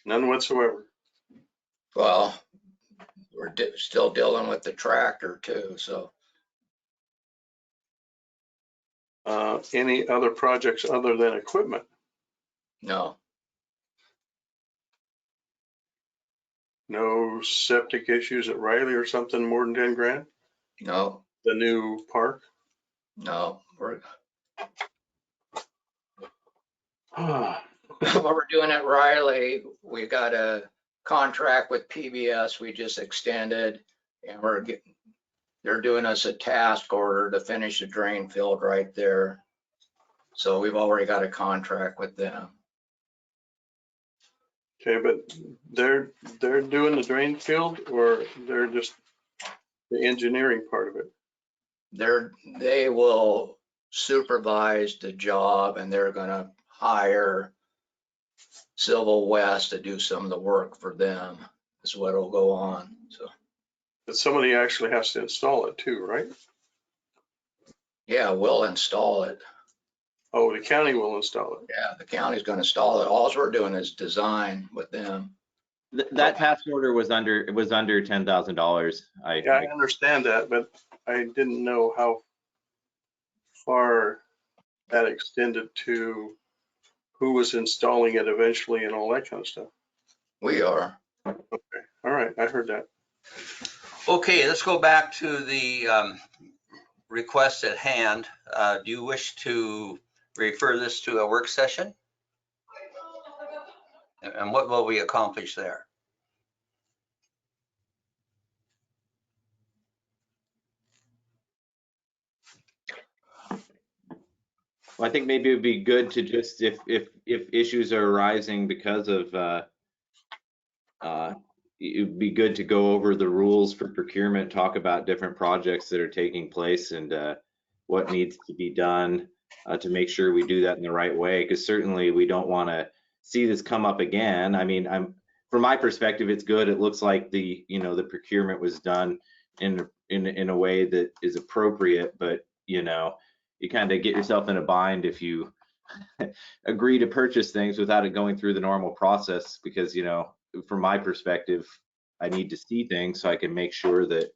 S2: None whatsoever.
S11: well, we're still dealing with the tractor too, so
S2: Any other projects other than equipment?
S11: no,
S2: No septic issues at Riley or something more than 10 grand?
S11: no,
S2: The new park?
S11: no.
S2: Ah,
S11: What we're doing at Riley, we got a contract with PBS we just extended, and they're doing us a task order to finish the drain field right there. So we've already got a contract with them.
S2: okay, but they're doing the drain field, or they're just the engineering part of it?
S11: They will supervise the job, and they're gonna hire Civil West to do some of the work for them, is what will go on, so.
S2: But somebody actually has to install it too, right?
S11: Yeah, we'll install it.
S2: Oh, the county will install it.
S11: Yeah, the county's gonna install it. All we're doing is design with them.
S12: That task order was under $10,000.
S2: Yeah, I understand that, but I didn't know how far that extended to who was installing it eventually and all that kind of stuff.
S11: We are.
S2: Okay, all right, I heard that.
S1: Okay, let's go back to the request at hand. Do you wish to refer this to a work session? And what will we accomplish there?
S12: Well, I think maybe it would be good to just, if issues are arising because of, it would be good to go over the rules for procurement, talk about different projects that are taking place and what needs to be done to make sure we do that in the right way. Because certainly we don't want to see this come up again. I mean, from my perspective, it's good. It looks like the procurement was done in a way that is appropriate, but you kind of get yourself in a bind if you agree to purchase things without it going through the normal process, because from my perspective, I need to see things so I can make sure that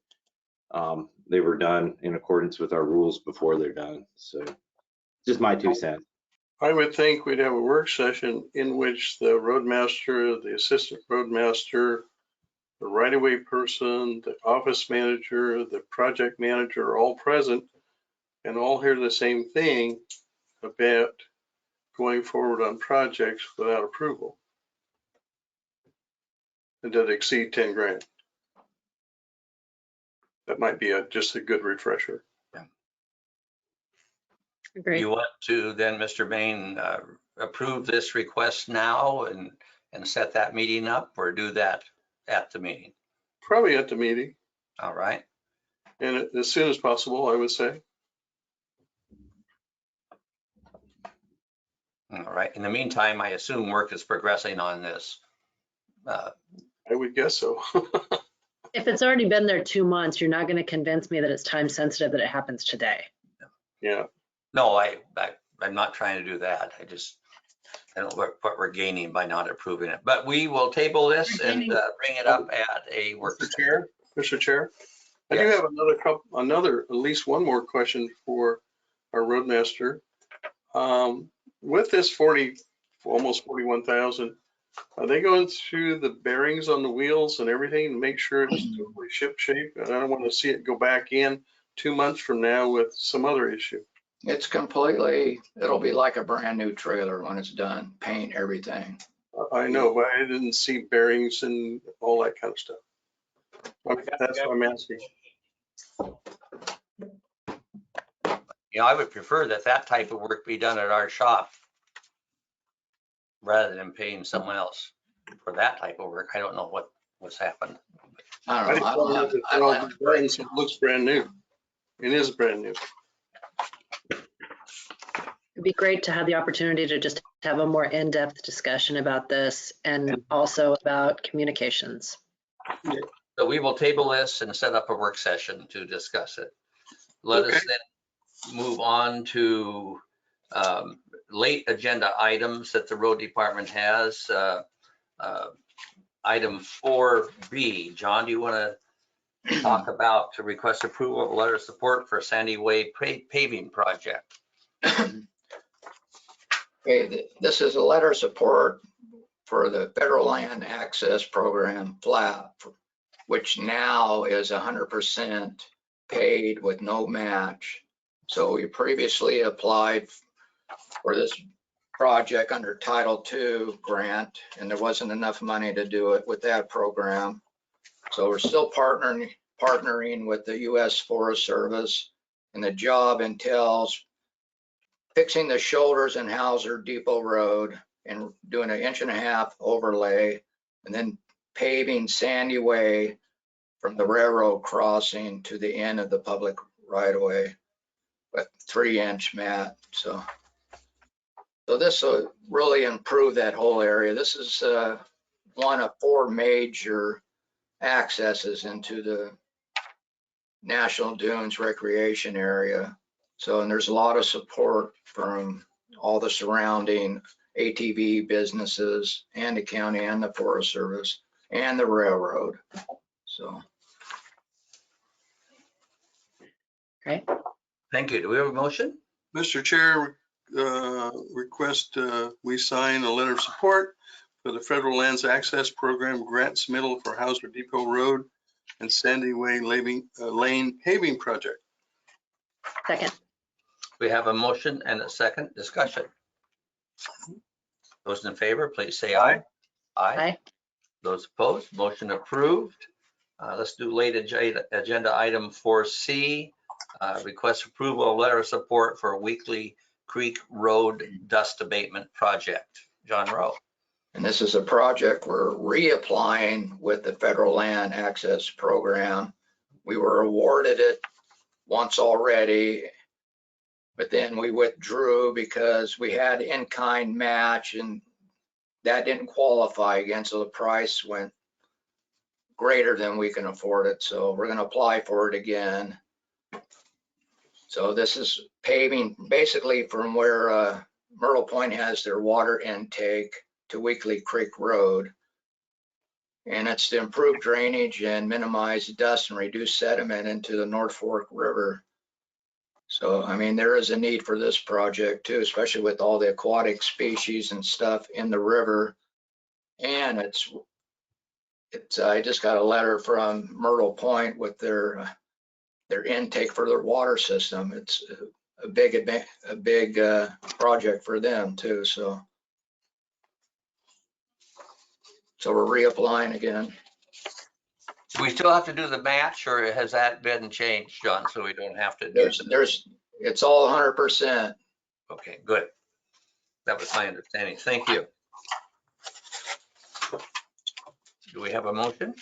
S12: they were done in accordance with our rules before they're done. So just my 2 cents.
S2: I would think we'd have a work session in which the roadmaster, the assistant roadmaster, the right-of-way person, the office manager, the project manager are all present and all hear the same thing about going forward on projects without approval and that exceed 10 grand. That might be just a good refresher.
S3: Agreed.
S1: You want to then, Mr. Bain, approve this request now and set that meeting up, or do that at the meeting?
S2: Probably at the meeting.
S1: All right.
S2: And as soon as possible, I would say.
S1: All right. In the meantime, I assume work is progressing on this.
S2: I would guess so.
S3: If it's already been there 2 months, you're not going to convince me that it's time sensitive that it happens today.
S2: Yeah.
S1: No, I'm not trying to do that. I don't know what we're gaining by not approving it. But we will table this and bring it up at a work session.
S2: Mr. Chair, I do have another, at least one more question for our roadmaster. With this almost 41,000, are they going through the bearings on the wheels and everything to make sure it's totally ship shape? And I don't want to see it go back in 2 months from now with some other issue.
S11: It's completely, it'll be like a brand new trailer when it's done, paint, everything.
S2: I know, but I didn't see bearings and all that kind of stuff. That's what I'm asking.
S1: I would prefer that type of work be done at our shop rather than paying someone else for that type of work. I don't know what's happened.
S11: I don't know.
S2: It looks brand new. It is brand new.
S3: It'd be great to have the opportunity to just have a more in-depth discussion about this and also about communications.
S1: So we will table this and set up a work session to discuss it. Let us then move on to late agenda items that the road department has. Item 4B, John, do you want to talk about to request approval of a letter of support for Sandy Way paving project?
S11: Okay, this is a letter of support for the Federal Land Access Program FLAP, which now is 100% paid with no match. So we previously applied for this project under Title II grant, and there wasn't enough money to do it with that program. So we're still partnering with the U.S. Forest Service, and the job entails fixing the shoulders in Hauser Depot Road and doing an 1.5 inch overlay, and then paving Sandy Way from the railroad crossing to the end of the public right of way with 3-inch mat. So this will really improve that whole area. This is one of 4 major accesses into the National Dunes Recreation Area. So, and there's a lot of support from all the surrounding ATV businesses and the county and the Forest Service and the railroad. So.
S3: Great.
S1: Thank you. Do we have a motion?
S2: Mr. Chair, request we sign a letter of support for the Federal Lands Access Program grant submittal for Hauser Depot Road and Sandy Way Lane paving project.
S3: Second.
S1: We have a motion and a second. Discussion. Those in favor, please say aye.
S3: Aye.
S1: Those opposed, motion approved. Let's do late agenda item 4C. Request approval of letter of support for Weekly Creek Road dust abatement project. John Rowe.
S11: And this is a project we're reapplying with the Federal Land Access Program. We were awarded it once already, but then we withdrew because we had in-kind match and that didn't qualify again. So the price went greater than we can afford it. So we're going to apply for it again. So this is paving basically from where Myrtle Point has their water intake to Weekly Creek Road. And it's to improve drainage and minimize dust and reduce sediment into the North Fork River. So, I mean, there is a need for this project too, especially with all the aquatic species and stuff in the river. And I just got a letter from Myrtle Point with their intake for their water system. It's a big project for them too. So we're reapplying again.
S1: Do we still have to do the match, or has that been changed, John, so we don't have to do it?
S11: It's all 100%.
S1: Okay, good. That was my understanding. Thank you. Do we have a motion?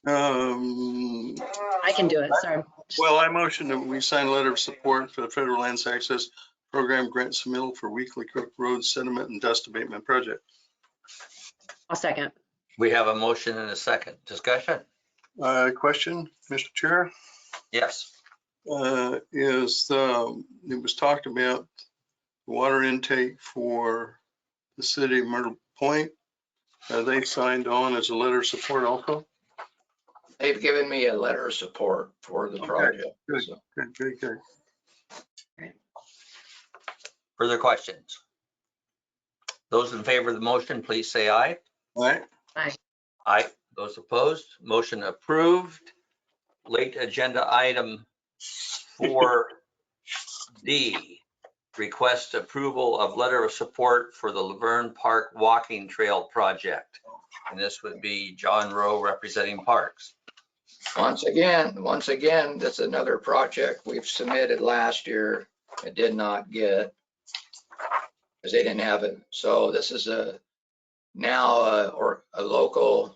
S3: I can do it, sorry.
S2: Well, I motion that we sign a letter of support for the Federal Lands Access Program grant submittal for Weekly Creek Road sediment and dust abatement project.
S3: I'll second.
S1: We have a motion and a second. Discussion?
S2: Question, Mr. Chair?
S1: Yes.
S2: It was talked about water intake for the city of Myrtle Point. They signed on as a letter of support also?
S11: They've given me a letter of support for the project.
S2: Good,
S11: so.
S2: good.
S1: Further questions? Those in favor of the motion, please say aye.
S2: Aye.
S3: Aye.
S1: Aye. Those opposed, motion approved. Late agenda item 4D, request approval of letter of support for the Laverne Park Walking Trail project. And this would be John Rowe representing Parks.
S11: Once again, that's another project we've submitted last year and did not get because they didn't have it. So this is a local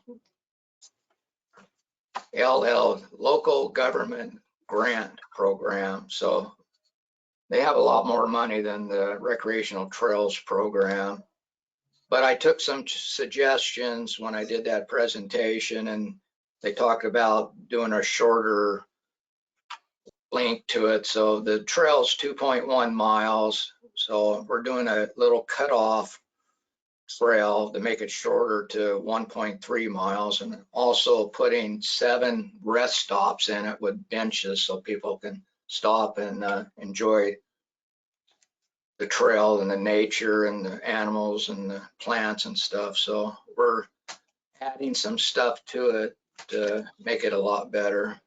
S11: local government grant program. So they have a lot more money than the recreational trails program. But I took some suggestions when I did that presentation, and they talked about doing a shorter link to it. So the trail's 2.1 miles. So we're doing a little cutoff trail to make it shorter to 1.3 miles, and also putting 7 rest stops in it with benches so people can stop and enjoy the trail and the nature and the animals and the plants and stuff. So we're adding some stuff to it to make it a lot better.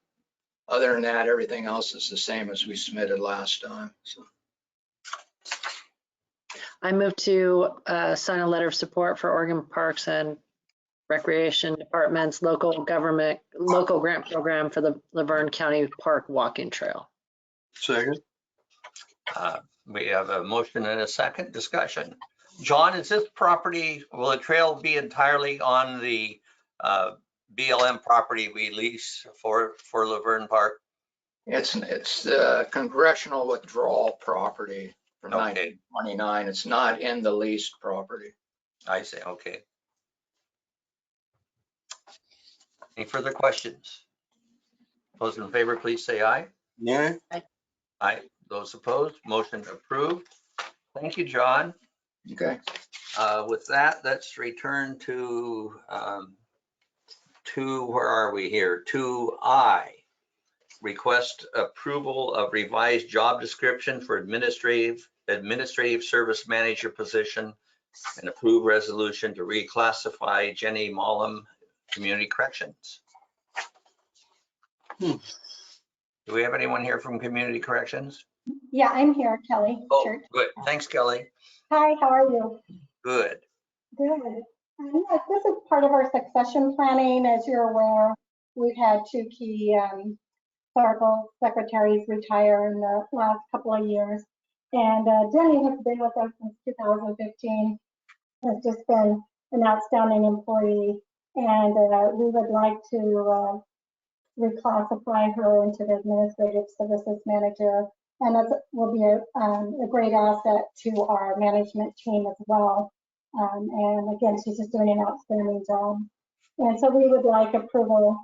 S11: Other than that, everything else is the same as we submitted last time. So.
S3: I move to sign a letter of support for Oregon Parks and Recreation Department's local grant program for the Laverne County Park Walking Trail.
S2: Second.
S1: We have a motion and a second. Discussion. John, is this property, will the trail be entirely on the BLM property we lease for Laverne Park?
S11: It's the congressional withdrawal property from
S1: Okay.
S11: 1929. It's not in the leased property.
S1: I see. Okay. Any further questions? Those in favor, please say aye.
S2: Yeah.
S1: Aye. Those opposed, motion approved. Thank you, John.
S11: Okay.
S1: With that, let's return to where are we here? 2I, request approval of revised job description for administrative service manager position and approve resolution to reclassify Jenny Mollum Community Corrections. Do we have anyone here from Community Corrections?
S13: Yeah, I'm here, Kelly.
S1: Oh,
S13: Church.
S1: good. Thanks, Kelly.
S13: Hi, how are you?
S1: Good.
S13: Good. Yes, this is part of our succession planning. As you're aware, we've had 2 key clerical secretaries retire in the last couple of years. And Jenny has been with us since 2015, has just been an outstanding employee. And we would like to reclassify her into the administrative services manager. And that will be a great asset to our management team as well. And again, she's just doing an outstanding job. And so we would like approval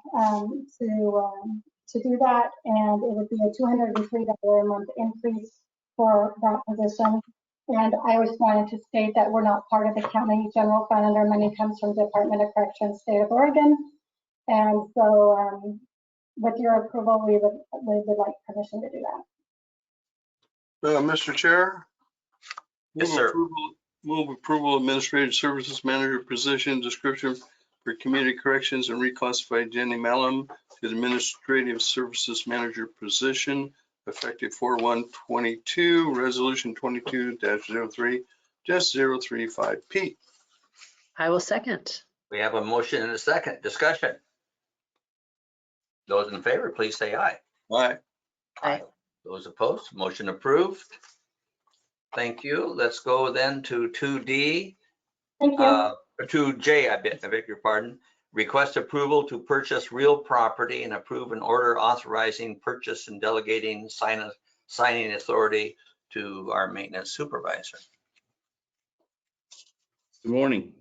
S13: to do that. And it would be a $203 a month increase for that position. And I just wanted to state that we're not part of the county general fund, and our money comes from Department of Corrections, State of Oregon. And so with your approval, we would like permission to do that.
S2: Mr. Chair?
S1: Yes, sir.
S2: Move approval administrative services manager position description for community corrections and reclassify Jenny Mollum to the administrative services manager position effective 4/1/22, resolution 22-03-035P.
S3: I will second.
S1: We have a motion and a second. Discussion. Those in favor, please say aye.
S2: Aye.
S3: Aye.
S1: Those opposed, motion approved. Thank you. Let's go then to 2D.
S13: Thank you.
S1: 2J, I beg your pardon. Request approval to purchase real property and approve an order authorizing purchase and delegating signing authority to our maintenance supervisor.
S14: Good morning.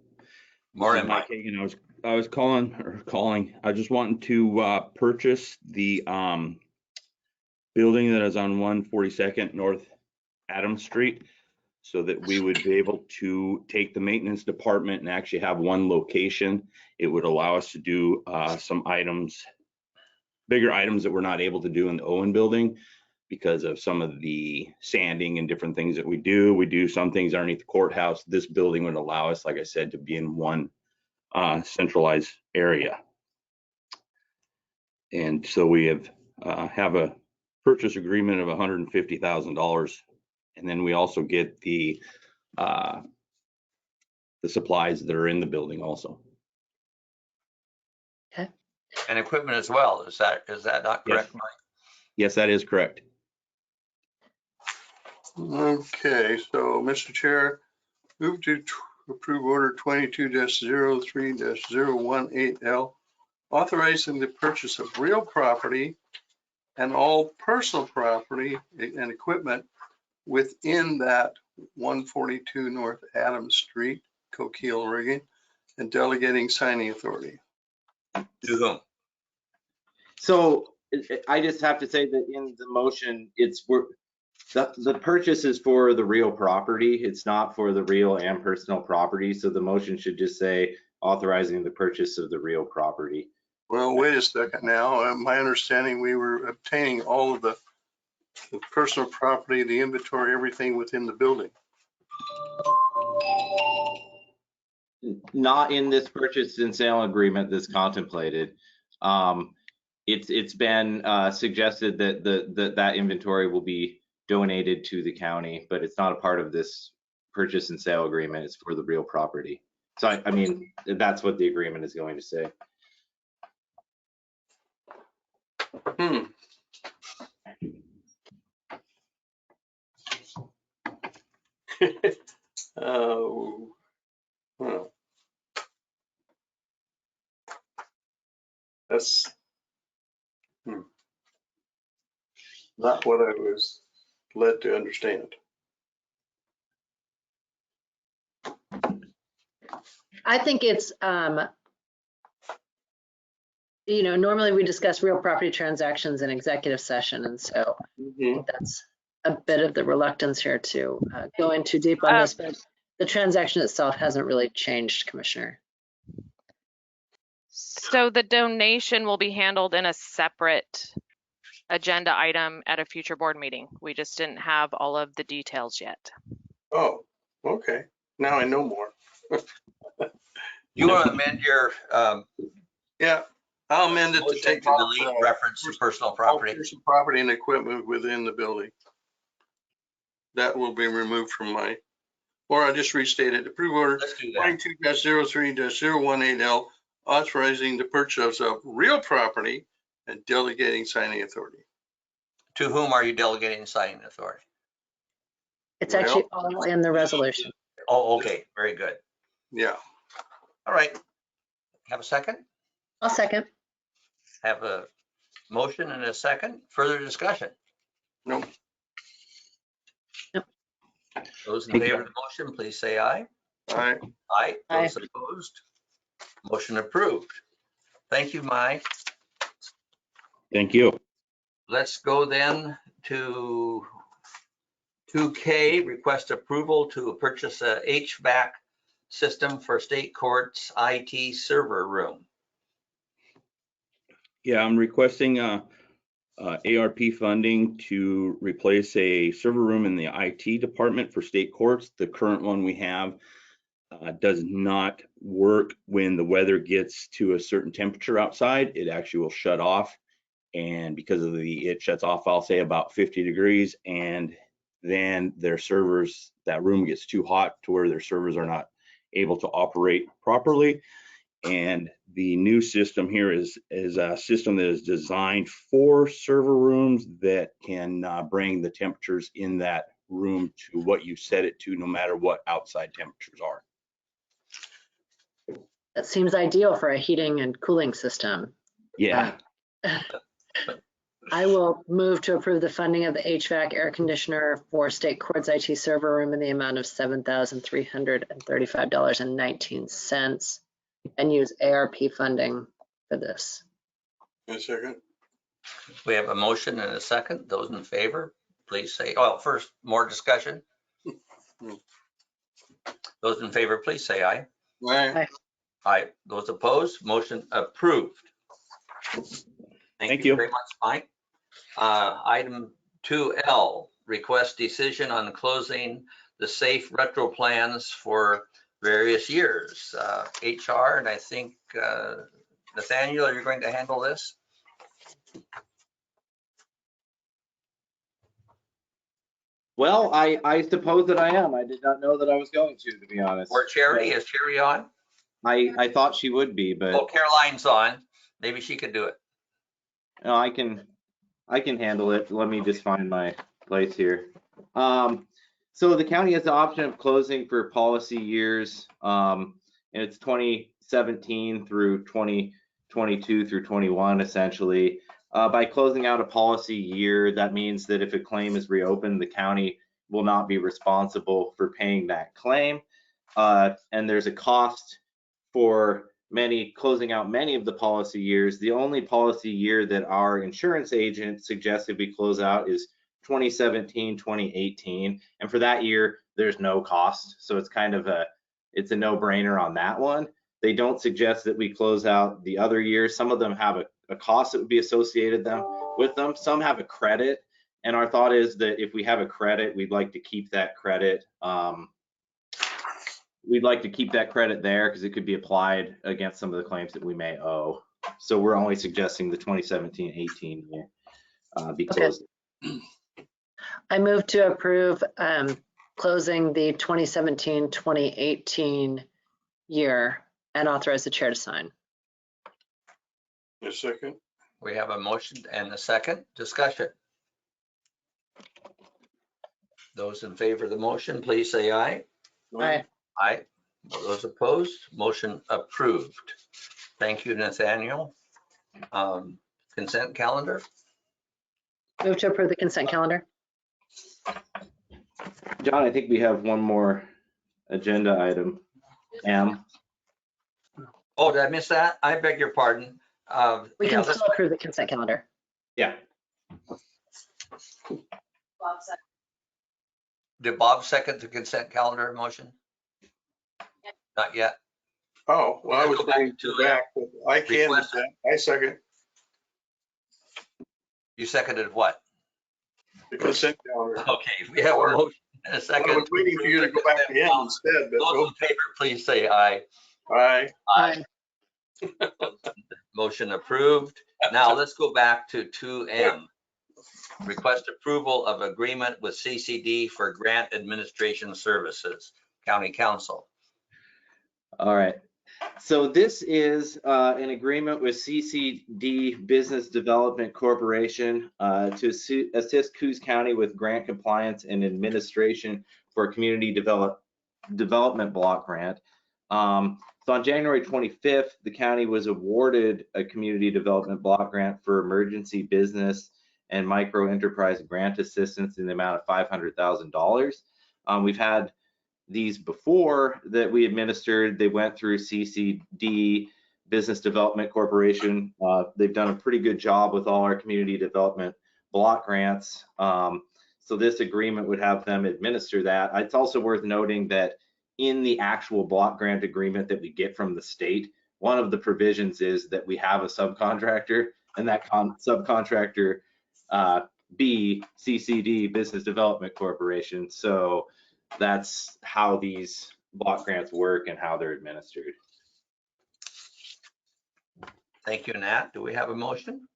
S1: Morning,
S14: Mike
S1: Mike.
S14: Hagan. I was calling. I just wanted to purchase the building that is on 142nd North Adams Street, so that we would be able to take the maintenance department and actually have one location. It would allow us to do some items, bigger items that we're not able to do in the Owen building because of some of the sanding and different things that we do. We do some things underneath the courthouse. This building would allow us, like I said, to be in one centralized area. And so we have a purchase agreement of $150,000. And then we also get the supplies that are in the building also.
S3: Okay.
S1: And equipment as well. Is that not correct,
S14: Yes.
S1: Mike?
S14: Yes, that is correct.
S2: Okay, so Mr. Chair, move to approve order 22-03-018L, authorizing the purchase of real property and all personal property and equipment within that 142 North Adams Street, Coquille, Oregon, and delegating signing authority.
S1: To whom?
S12: So I just have to say that in the motion, the purchase is for the real property. It's not for the real and personal property. So the motion should just say authorizing the purchase of the real property.
S2: Well, wait a second now. My understanding, we were obtaining all of the personal property, the inventory, everything within the building.
S12: Not in this purchase and sale agreement that's contemplated. It's been suggested that that inventory will be donated to the county, but it's not a part of this purchase and sale agreement. It's for the real property. So I mean, that's what the agreement is going to say.
S2: Oh, well, that's not what I was led to understand.
S3: I think it's, normally we discuss real property transactions in executive session. And so I think that's a bit of the reluctance here to go in too deep on this, but the transaction itself hasn't really changed, Commissioner.
S15: So the donation will be handled in a separate agenda item at a future board meeting. We just didn't have all of the details yet.
S2: Oh, okay. Now I know more.
S1: You want to amend your
S2: Yeah, I'll amend it to
S1: motion
S2: take
S1: to
S2: off
S1: delete reference to personal
S2: all
S1: property?
S2: personal property and equipment within the building. That will be removed from my, or I just restated, approve order
S1: Let's do that.
S2: 22-03-018L, authorizing the purchase of real property and delegating signing authority.
S1: To whom are you delegating signing authority?
S3: It's actually all in the resolution.
S1: Oh, okay, very good.
S2: Yeah.
S1: All right. Have a second?
S3: I'll second.
S1: Have a motion and a second. Further discussion?
S2: Nope.
S3: Nope.
S1: Those in favor of the motion, please say aye.
S2: Aye.
S1: Aye. Those opposed? Motion approved. Thank you, Mike.
S14: Thank you.
S1: Let's go then to 2K, request approval to purchase a HVAC system for state courts IT server room.
S14: Yeah, I'm requesting ARP funding to replace a server room in the IT department for state courts. The current one we have does not work when the weather gets to a certain temperature outside. It actually will shut off, and because of it shuts off, I'll say about 50 degrees, and then their servers, that room gets too hot to where their servers are not able to operate properly. And the new system here is a system that is designed for server rooms that can bring the temperatures in that room to what you set it to, no matter what outside temperatures are.
S3: That seems ideal for a heating and cooling system.
S14: Yeah.
S3: I will move to approve the funding of the HVAC air conditioner for state courts IT server room in the amount of $7,335.19 and use ARP funding for this.
S2: A second.
S1: We have a motion and a second. Those in favor, please say, oh, first, more discussion. Those in favor, please say aye.
S2: Aye.
S1: Aye. Those opposed, motion approved. Thank you very much, Mike. Item 2L, request decision on closing the safe retro plans for various years. HR, and I think Nathaniel, you're going to handle this?
S12: Well, I suppose that I am. I did not know that I was going to be honest.
S1: Or Charity, is Charity on?
S12: I thought she would be, but.
S1: Oh, Caroline's on. Maybe she could do it.
S12: No, I can handle it. Let me just find my place here. So the county has the option of closing for policy years, and it's 2017 through 2022 through 21 essentially. By closing out a policy year, that means that if a claim is reopened, the county will not be responsible for paying that claim. And there's a cost for closing out many of the policy years. The only policy year that our insurance agent suggested we close out is 2017, 2018. And for that year, there's no cost. So it's kind of it's a no-brainer on that one. They don't suggest that we close out the other years. Some of them have a cost that would be associated with them. Some have a credit. And our thought is that if we have a credit, we'd like to keep that credit. We'd like to keep that credit there because it could be applied against some of the claims that we may owe. So we're only suggesting the 2017-18 year be closed.
S3: Okay. I move to approve closing the 2017-2018 year and authorize the chair to sign.
S2: A second.
S1: We have a motion and a second. Discussion. Those in favor of the motion, please say aye.
S3: Aye.
S1: Aye. Those opposed, motion approved. Thank you, Nathaniel. Consent calendar.
S3: Move to approve the consent calendar.
S12: John, I think we have one more agenda item. M.
S1: Oh, did I miss that? I beg your pardon.
S3: We can
S1: yeah,
S3: still approve the consent calendar.
S12: Yeah.
S1: Did Bob second the consent calendar motion? Not yet.
S2: Oh, well, I was going to back, but I can. I second.
S1: You seconded what?
S2: The consent calendar.
S1: Okay, we have a motion and a second.
S2: I was waiting for you to go back to him instead, but.
S1: Those in favor, please say aye.
S2: Aye.
S1: Aye. Motion approved. Now let's go back to 2M. Request approval of agreement with CCD for grant administration services, County Council.
S12: All right. So this is an agreement with CCD Business Development Corporation to assist Coos County with grant compliance and administration for a community development block grant. So on January 25th, the county was awarded a community development block grant for emergency business and micro enterprise grant assistance in the amount of $500,000. We've had these before that we administered. They went through CCD Business Development Corporation. They've done a pretty good job with all our community development block grants. So this agreement would have them administer that. It's also worth noting that in the actual block grant agreement that we get from the state, one of the provisions is that we have a subcontractor, and that subcontractor be CCD Business Development Corporation. So that's how these block grants work and how they're administered.
S1: Thank you, Nat. Do we have a motion?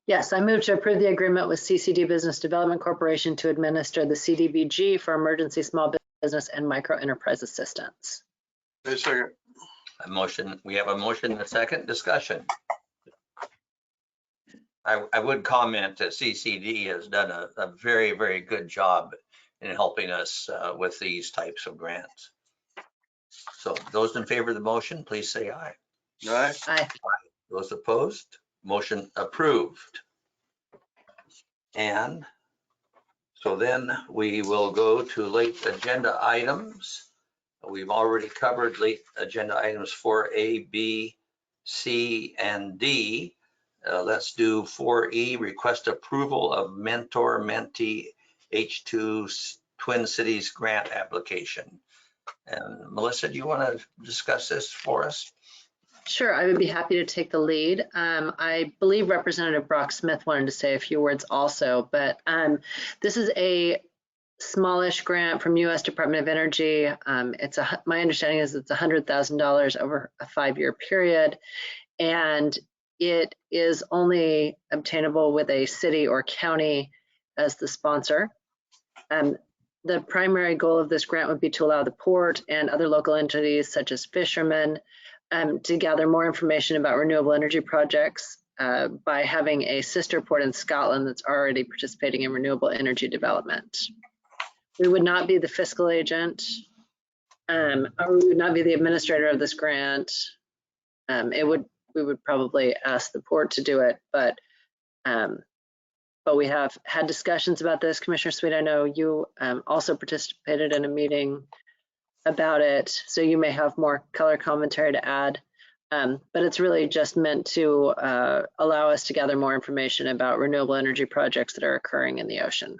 S3: Yes, I move to approve the agreement with CCD Business Development Corporation to administer the CDBG for emergency small business and micro enterprise assistance.
S2: A second.
S1: A motion. We have a motion and a second. Discussion. I would comment that CCD has done a very, very good job in helping us with these types of grants. So those in favor of the motion, please say aye.
S2: Aye.
S3: Aye.
S1: Those opposed, motion approved. And so then we will go to late agenda items. We've already covered late agenda items 4A, B, C, and D. Let's do 4E, request approval of mentor-mentee H2 Twin Cities grant application. And Melissa, do you want to discuss this for us?
S3: Sure, I would be happy to take the lead. I believe Representative Brock Smith wanted to say a few words also, but this is a smallish grant from U.S. Department of Energy. My understanding is it's $100,000 over a 5-year period, and it is only obtainable with a city or county as the sponsor. The primary goal of this grant would be to allow the port and other local entities such as fishermen to gather more information about renewable energy projects by having a sister port in Scotland that's already participating in renewable energy development. We would not be the fiscal agent, or we would not be the administrator of this grant. We we would probably ask the port to do it. But we have had discussions about this. Commissioner Sweet, I know you also participated in a meeting about it, so you may have more color commentary to add. But it's really just meant to allow us to gather more information about renewable energy projects that are occurring in the ocean.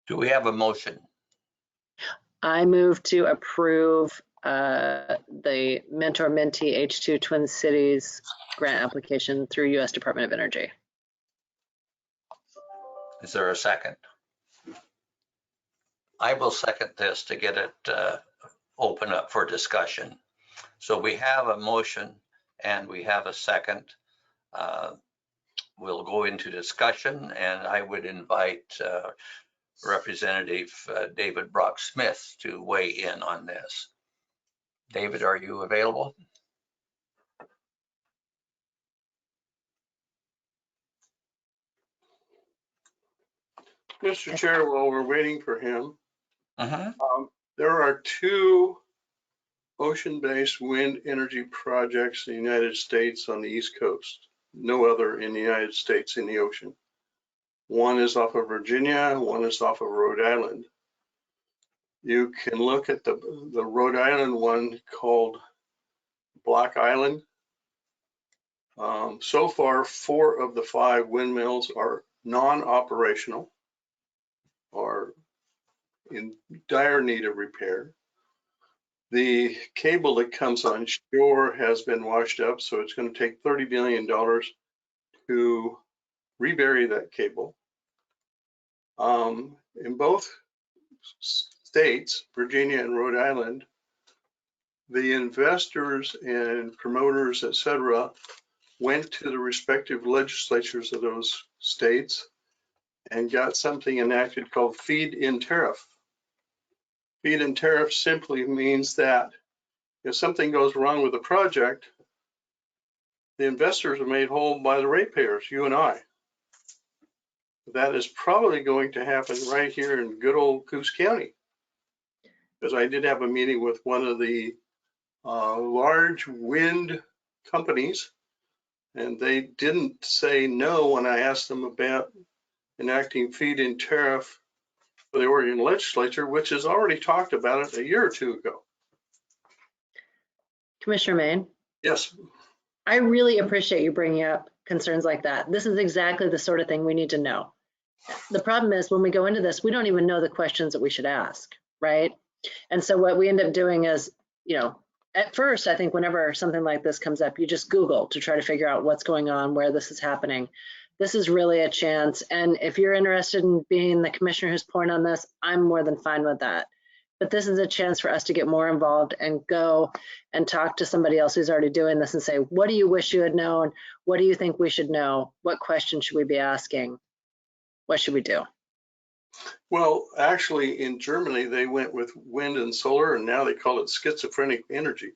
S1: Do we have a motion?
S3: I move to approve the Mentor-Mentee H2 Twin Cities grant application through U.S. Department of Energy.
S1: Is there a second? I will second this to get it open up for discussion. So we have a motion and we have a second. We'll go into discussion, and I would invite Representative David Brock Smith to weigh in on this. David, are you available?
S2: Mr. Chair, while we're waiting for him, there are 2 ocean-based wind energy projects in the United States on the East Coast. No other in the United States in the ocean. One is off of Virginia, one is off of Rhode Island. You can look at the Rhode Island one called Block Island. So far, 4 of the 5 windmills are non-operational or in dire need of repair. The cable that comes on shore has been washed up, so it's going to take $30 billion to rebury that cable. In both states, Virginia and Rhode Island, the investors and promoters, etc., went to the respective legislatures of those states and got something enacted called feed-in tariff. Feed-in tariff simply means that if something goes wrong with the project, the investors are made whole by the ratepayers, you and I. That is probably going to happen right here in good old Coos County, because I did have a meeting with one of the large wind companies, and they didn't say no when I asked them about enacting feed-in tariff for the Oregon legislature, which has already talked about it a year or 2 ago.
S3: Commissioner Main?
S2: Yes.
S3: I really appreciate you bringing up concerns like that. This is exactly the sort of thing we need to know. The problem is when we go into this, we don't even know the questions that we should ask, right? And so what we end up doing is, you know, at first, I think whenever something like this comes up, you just Google to try to figure out what's going on, where this is happening. This is really a chance. And if you're interested in being the commissioner who's pouring on this, I'm more than fine with that. But this is a chance for us to get more involved and go and talk to somebody else who's already doing this and say, what do you wish you had known? What do you think we should know? What questions should we be asking? What should we do?
S2: Well, actually, in Germany, they went with wind and solar, and now they call it schizophrenic energy.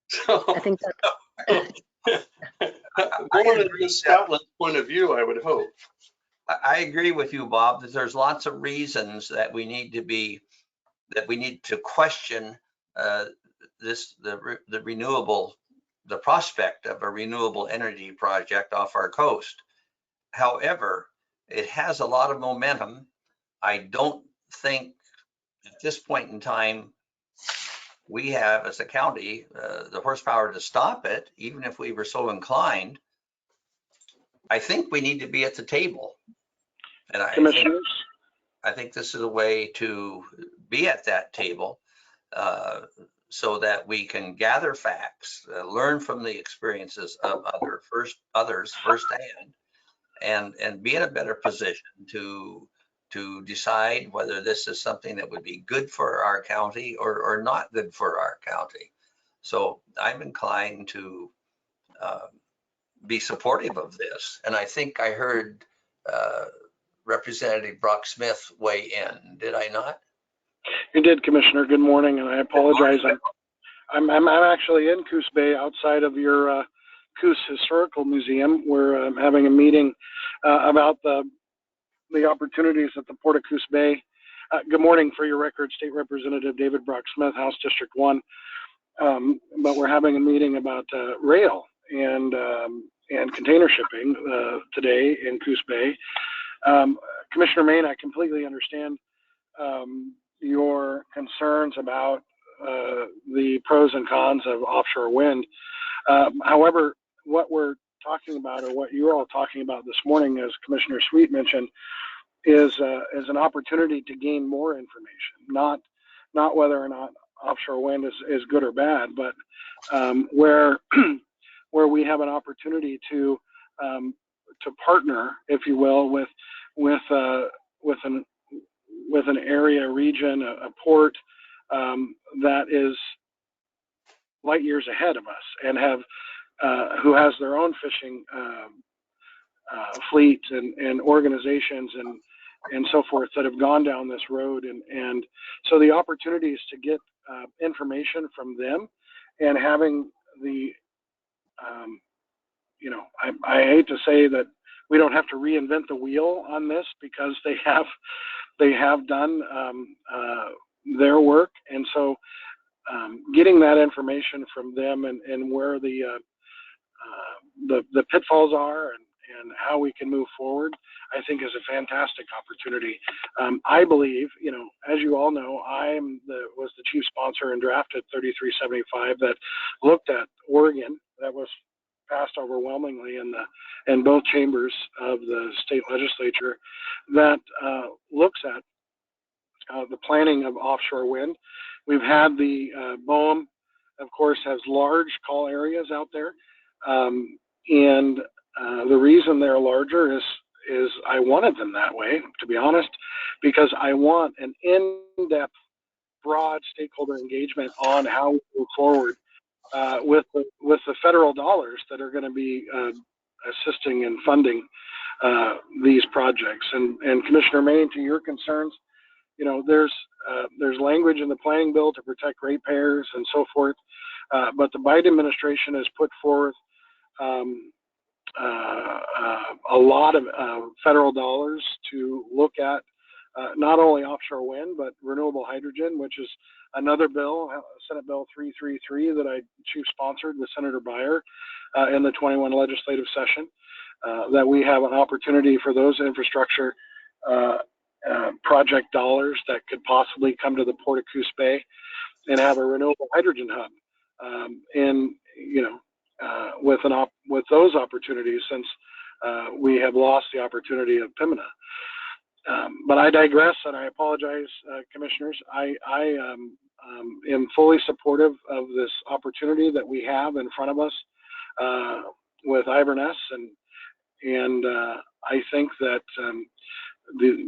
S2: So,
S3: I think that's
S2: more than just Scotland's point of view, I would hope.
S1: I agree with you, Bob, that there's lots of reasons that we need to question the prospect of a renewable energy project off our coast. However, it has a lot of momentum. I don't think at this point in time we have, as a county, the horsepower to stop it, even if we were so inclined. I think we need to be at the table. And I think this is a way to be at that table so that we can gather facts, learn from the experiences of others firsthand, and be in a better position to decide whether this is something that would be good for our county or not good for our county. So I'm inclined to be supportive of this. And I think I heard Representative Brock Smith weigh in, did I not?
S16: You did, Commissioner. Good morning, and I apologize. I'm actually in Coos Bay, outside of your Coos Historical Museum. We're having a meeting about the opportunities at the Port of Coos Bay. Good morning. For your record, State Representative David Brock Smith, House District 1. But we're having a meeting about rail and container shipping today in Coos Bay. Commissioner Main, I completely understand your concerns about the pros and cons of offshore wind. However, what we're talking about, or what you're all talking about this morning, as Commissioner Sweet mentioned, is an opportunity to gain more information, not whether or not offshore wind is good or bad, but where we have an opportunity to partner, if you will, with an area, region, a port that is light years ahead of us, and who has their own fishing fleet and organizations and so forth that have gone down this road, and so the opportunities to get information from them, and having the I hate to say that we don't have to reinvent the wheel on this, because they have done their work, and so getting that information from them and where the pitfalls are and how we can move forward, I think is a fantastic opportunity. I believe, as you all know, was the chief sponsor and drafted 3375 that looked at Oregon, that was passed overwhelmingly in both chambers of the state legislature, that looks at the planning of offshore wind. We've had the BOM, of course, has large call areas out there, and the reason they're larger is I wanted them that way, to be honest, because I want an in-depth, broad stakeholder engagement on how we move forward with the federal dollars that are going to be assisting and funding these projects. And Commissioner Main, to your concerns, there's language in the planning bill to protect ratepayers and so forth, but the Biden administration has put forth a lot of federal dollars to look at not only offshore wind, but renewable hydrogen, which is another bill, Senate Bill 333, that I chief sponsored with Senator Beyer in the 21 legislative session, that we have an opportunity for those infrastructure project dollars that could possibly come to the Port of Coos Bay and have a renewable hydrogen hub. With those opportunities, since we have lost the opportunity of Pembina. But I digress, and I apologize, commissioners. I am fully supportive of this opportunity that we have in front of us with Iverness, and I think that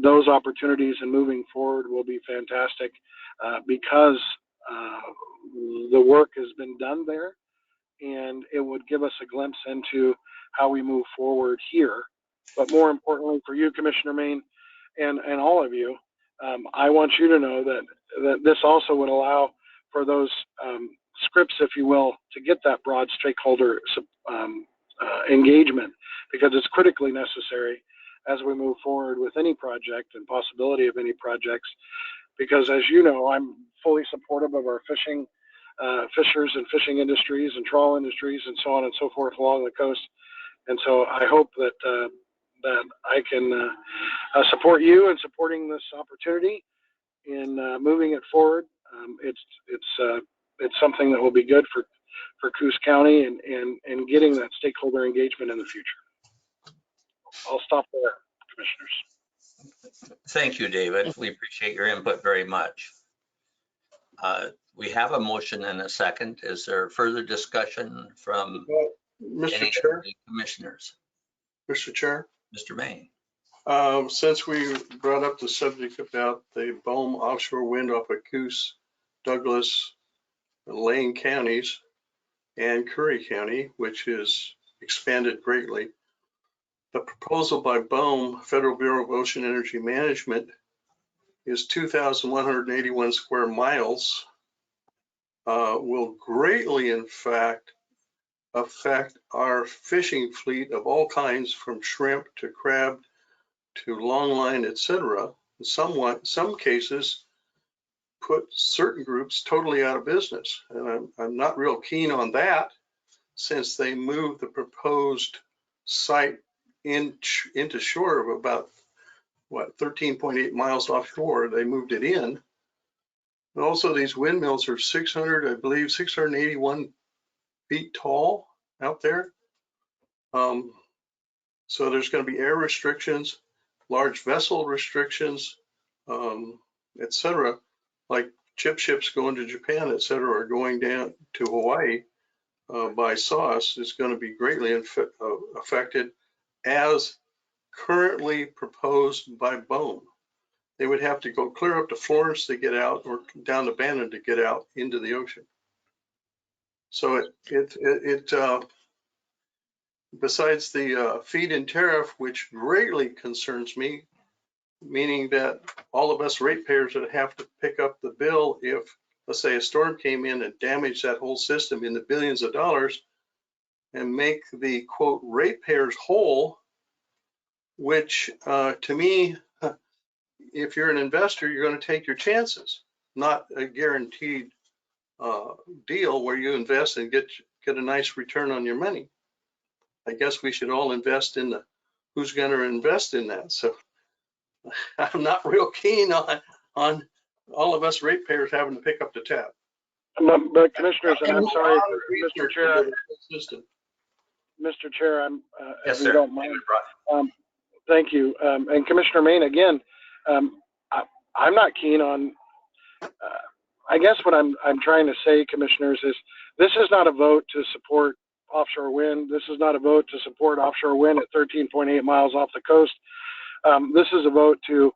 S16: those opportunities and moving forward will be fantastic because the work has been done there, and it would give us a glimpse into how we move forward here. But more importantly for you, Commissioner Main, and all of you, I want you to know that this also would allow for those scripts, if you will, to get that broad stakeholder engagement, because it's critically necessary as we move forward with any project and possibility of any projects. Because as you know, I'm fully supportive of our fishers and fishing industries and trawl industries and so on and so forth along the coast. And so I hope that I can support you in supporting this opportunity in moving it forward. It's something that will be good for Coos County and getting that stakeholder engagement in the future. I'll stop there, commissioners.
S1: Thank you, David. We appreciate your input very much. We have a motion and a second. Is there further discussion from
S2: Mr. Chair?
S1: Of the commissioners?
S2: Mr. Chair?
S1: Mr. Main.
S2: Since we brought up the subject about the BOM offshore wind off of Coos, Douglas, Lane counties, and Curry County, which is expanded greatly, the proposal by BOM, Federal Bureau of Ocean Energy Management, is 2,181 square miles, will greatly, in fact, affect our fishing fleet of all kinds, from shrimp to crab to longline, etc. some cases put certain groups totally out of business. And I'm not real keen on that, since they moved the proposed site into shore of about, what, 13.8 miles offshore. They moved it in. And also, these windmills are 681 feet tall out there. So there's going to be air restrictions, large vessel restrictions, et cetera, like chip ships going to Japan, et cetera, or going down to Hawaii by sauce is going to be greatly affected, as currently proposed by BOM. They would have to go clear up to Florence to get out, or down to Bannon to get out into the ocean. So besides the feed-in tariff, which greatly concerns me, meaning that all of us ratepayers would have to pick up the bill if, let's say, a storm came in and damaged that whole system in the billions of dollars, and make the, quote, ratepayers whole, which to me, if you're an investor, you're going to take your chances, not a guaranteed deal where you invest and get a nice return on your money. I guess we should all invest in who's going to invest in that. So I'm not real keen on all of us ratepayers having to pick up the tab.
S16: But commissioners, and I'm sorry, Mr. Chair,
S1: Yes,
S16: if you
S1: sir.
S16: don't mind. Thank you. And Commissioner Maine, again, I'm not keen on, I guess what I'm trying to say, commissioners, is this is not a vote to support offshore wind. This is not a vote to support offshore wind at 13.8 miles off the coast. This is a vote to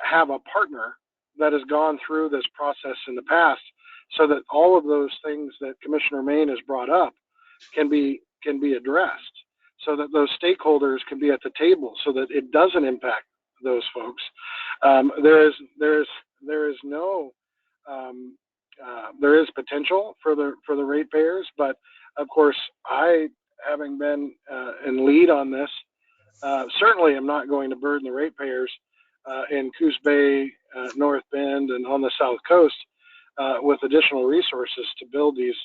S16: have a partner that has gone through this process in the past, so that all of those things that Commissioner Maine has brought up can be addressed, so that those stakeholders can be at the table, so that it doesn't impact those folks. There is potential for the ratepayers, but of course, I, having been in lead on this, certainly am not going to burden the ratepayers in Coos Bay, North Bend, and on the South Coast with additional resources to build these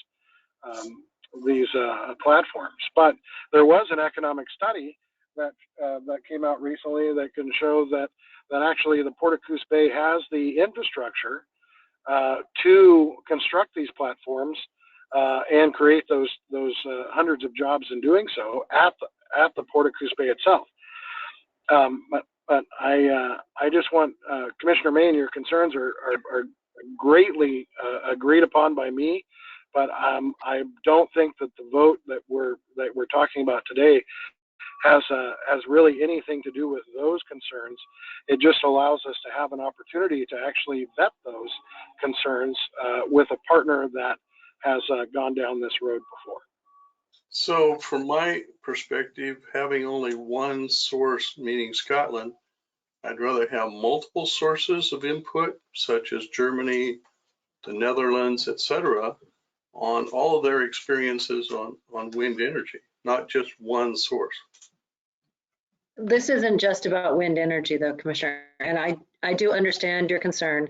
S16: platforms. But there was an economic study that came out recently that can show that actually the Port of Coos Bay has the infrastructure to construct these platforms and create those hundreds of jobs in doing so at the Port of Coos Bay itself. But I just want Commissioner Maine, your concerns are greatly agreed upon by me, but I don't think that the vote that we're talking about today has really anything to do with those concerns. It just allows us to have an opportunity to actually vet those concerns with a partner that has gone down this road before.
S2: So from my perspective, having only one source, meaning Scotland, I'd rather have multiple sources of input, such as Germany, the Netherlands, etc., on all of their experiences on wind energy, not just one source.
S3: This isn't just about wind energy, though, Commissioner, and I do understand your concern,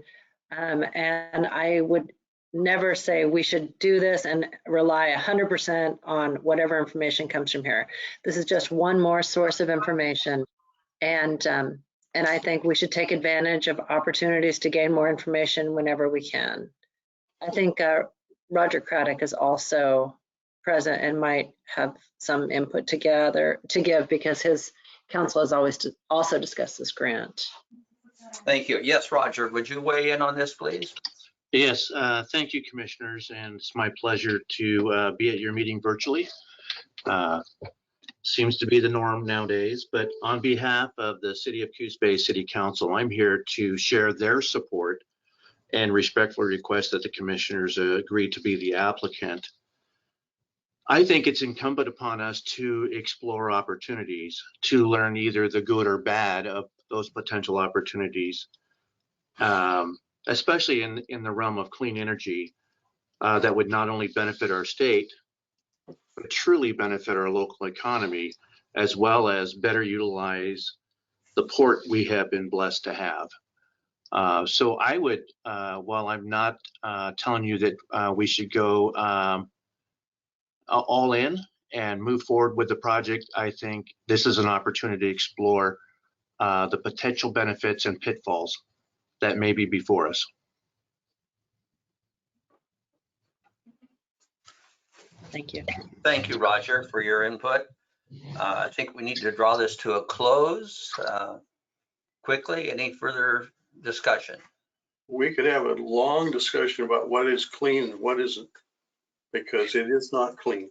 S3: and I would never say we should do this and rely 100% on whatever information comes from here. This is just one more source of information, and I think we should take advantage of opportunities to gain more information whenever we can. I think Roger Craddock is also present and might have some input to give, because his council has always also discussed this grant.
S1: Thank you. Yes, Roger, would you weigh in on this, please?
S17: Yes, thank you, commissioners, and it's my pleasure to be at your meeting virtually. Seems to be the norm nowadays, but on behalf of the City of Coos Bay City Council, I'm here to share their support and respectfully request that the commissioners agree to be the applicant. I think it's incumbent upon us to explore opportunities, to learn either the good or bad of those potential opportunities, especially in the realm of clean energy that would not only benefit our state, but truly benefit our local economy, as well as better utilize the port we have been blessed to have. So I would, while I'm not telling you that we should go all in and move forward with the project, I think this is an opportunity to explore the potential benefits and pitfalls that may be before us.
S3: Thank you.
S1: Thank you, Roger, for your input. I think we need to draw this to a close quickly. Any further discussion?
S2: We could have a long discussion about what is clean and what isn't, because it is not clean.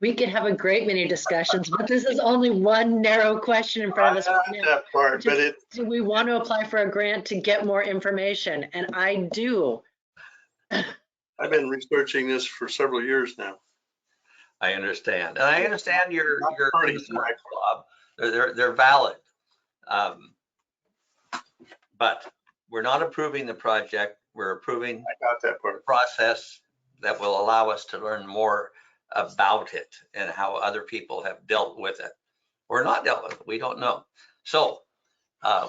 S3: We could have a great many discussions, but this is only one narrow question in front of us.
S2: I like that part, but
S3: Do we want to apply for a grant to get more information? And I do.
S2: I've been researching this for several years now.
S1: I understand. And I understand your
S2: party
S1: concerns, Bob. They're valid. But we're not approving the project. We're approving
S2: I got that part.
S1: the process that will allow us to learn more about it and how other people have dealt with it or not dealt with it. We don't know. So